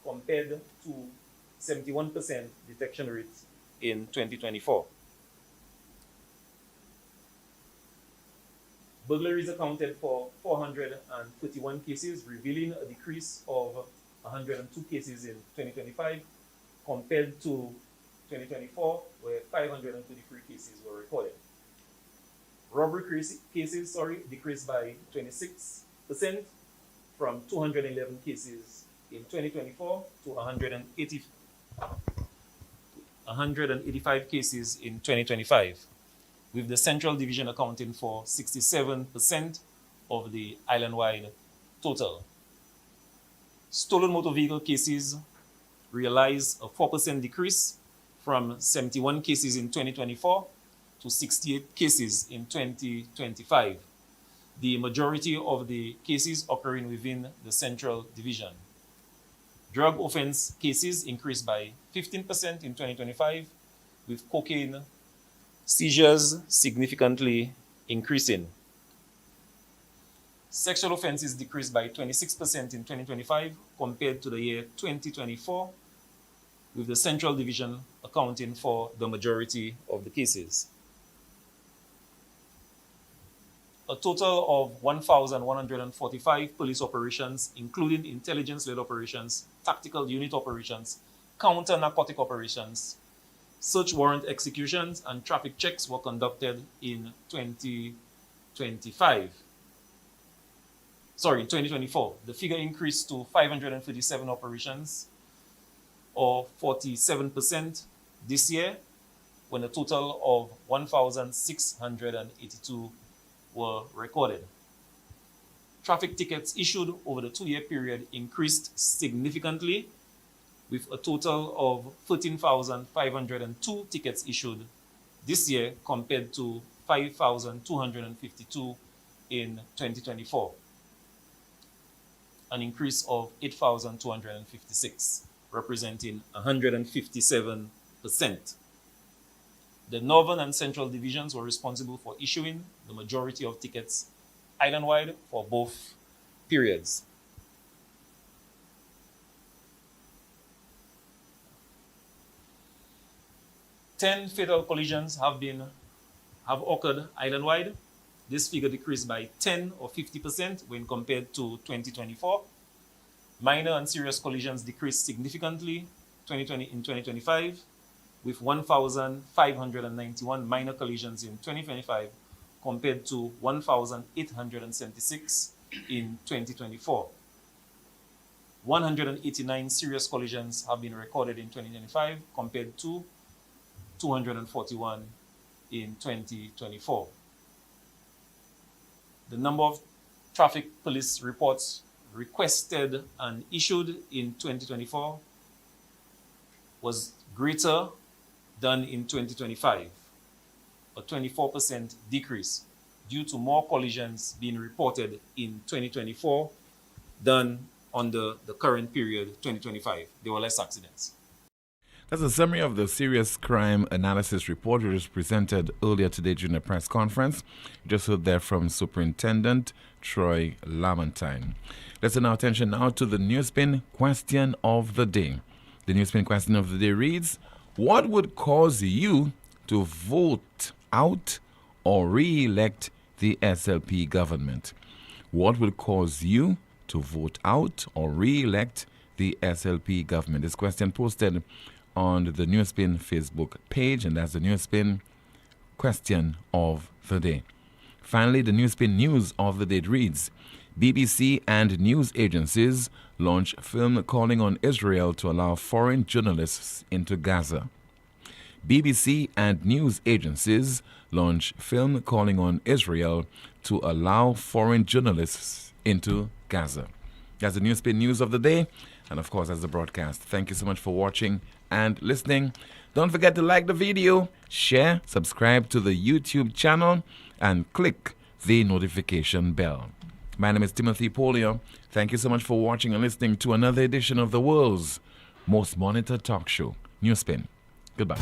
compared to 71% detection rate in 2024. Burglaries accounted for 431 cases, revealing a decrease of 102 cases in 2025 compared to 2024, where 533 cases were recorded. Robbery cases decreased by 26% from 211 cases in 2024 to 185 cases in 2025, with the Central Division accounting for 67% of the island-wide total. Stolen motor vehicle cases realized a 4% decrease from 71 cases in 2024 to 68 cases in 2025, the majority of the cases occurring within the Central Division. Drug offense cases increased by 15% in 2025, with cocaine seizures significantly increasing. Sexual offenses decreased by 26% in 2025 compared to the year 2024, with the Central Division accounting for the majority of the cases. A total of 1,145 police operations, including intelligence-led operations, tactical unit operations, counter-narcotic operations, search warrant executions, and traffic checks were conducted in 2024. The figure increased to 537 operations, or 47% this year, when a total of 1,682 were recorded. Traffic tickets issued over the 2-year period increased significantly, with a total of 13,502 tickets issued this year compared to 5,252 in 2024, an increase of 8,256, representing 157%. The Northern and Central divisions were responsible for issuing the majority of tickets island-wide for both periods. Ten fatal collisions have occurred island-wide. This figure decreased by 10 or 50% when compared to 2024. Minor and serious collisions decreased significantly in 2025, with 1,591 minor collisions in 2025 compared to 1,876 in 2024. 189 serious collisions have been recorded in 2025 compared to 241 in 2024. The number of traffic police reports requested and issued in 2024 was greater than in 2025, a 24% decrease due to more collisions being reported in 2024 than on the current period, 2025. There were less accidents. That's a summary of the Serious Crime Analysis Report, which was presented earlier today during a press conference. You just heard there from Superintendent Troy Lamontagne. Let's turn our attention now to the NewsSpin question of the day. The NewsSpin question of the day reads, what would cause you to vote out or re-elect the SLP government? What would cause you to vote out or re-elect the SLP government? This question posted on the NewsSpin Facebook page, and that's the NewsSpin question of the day. Finally, the NewsSpin news of the day reads, BBC and news agencies launch film calling on Israel to allow foreign journalists into Gaza. BBC and news agencies launch film calling on Israel to allow foreign journalists into Gaza. That's the NewsSpin news of the day, and of course, that's the broadcast. Thank you so much for watching and listening. Don't forget to like the video, share, subscribe to the YouTube channel, and click the notification bell. My name is Timothy Poleon. Thank you so much for watching and listening to another edition of the world's most monitored talk show, NewsSpin. Goodbye.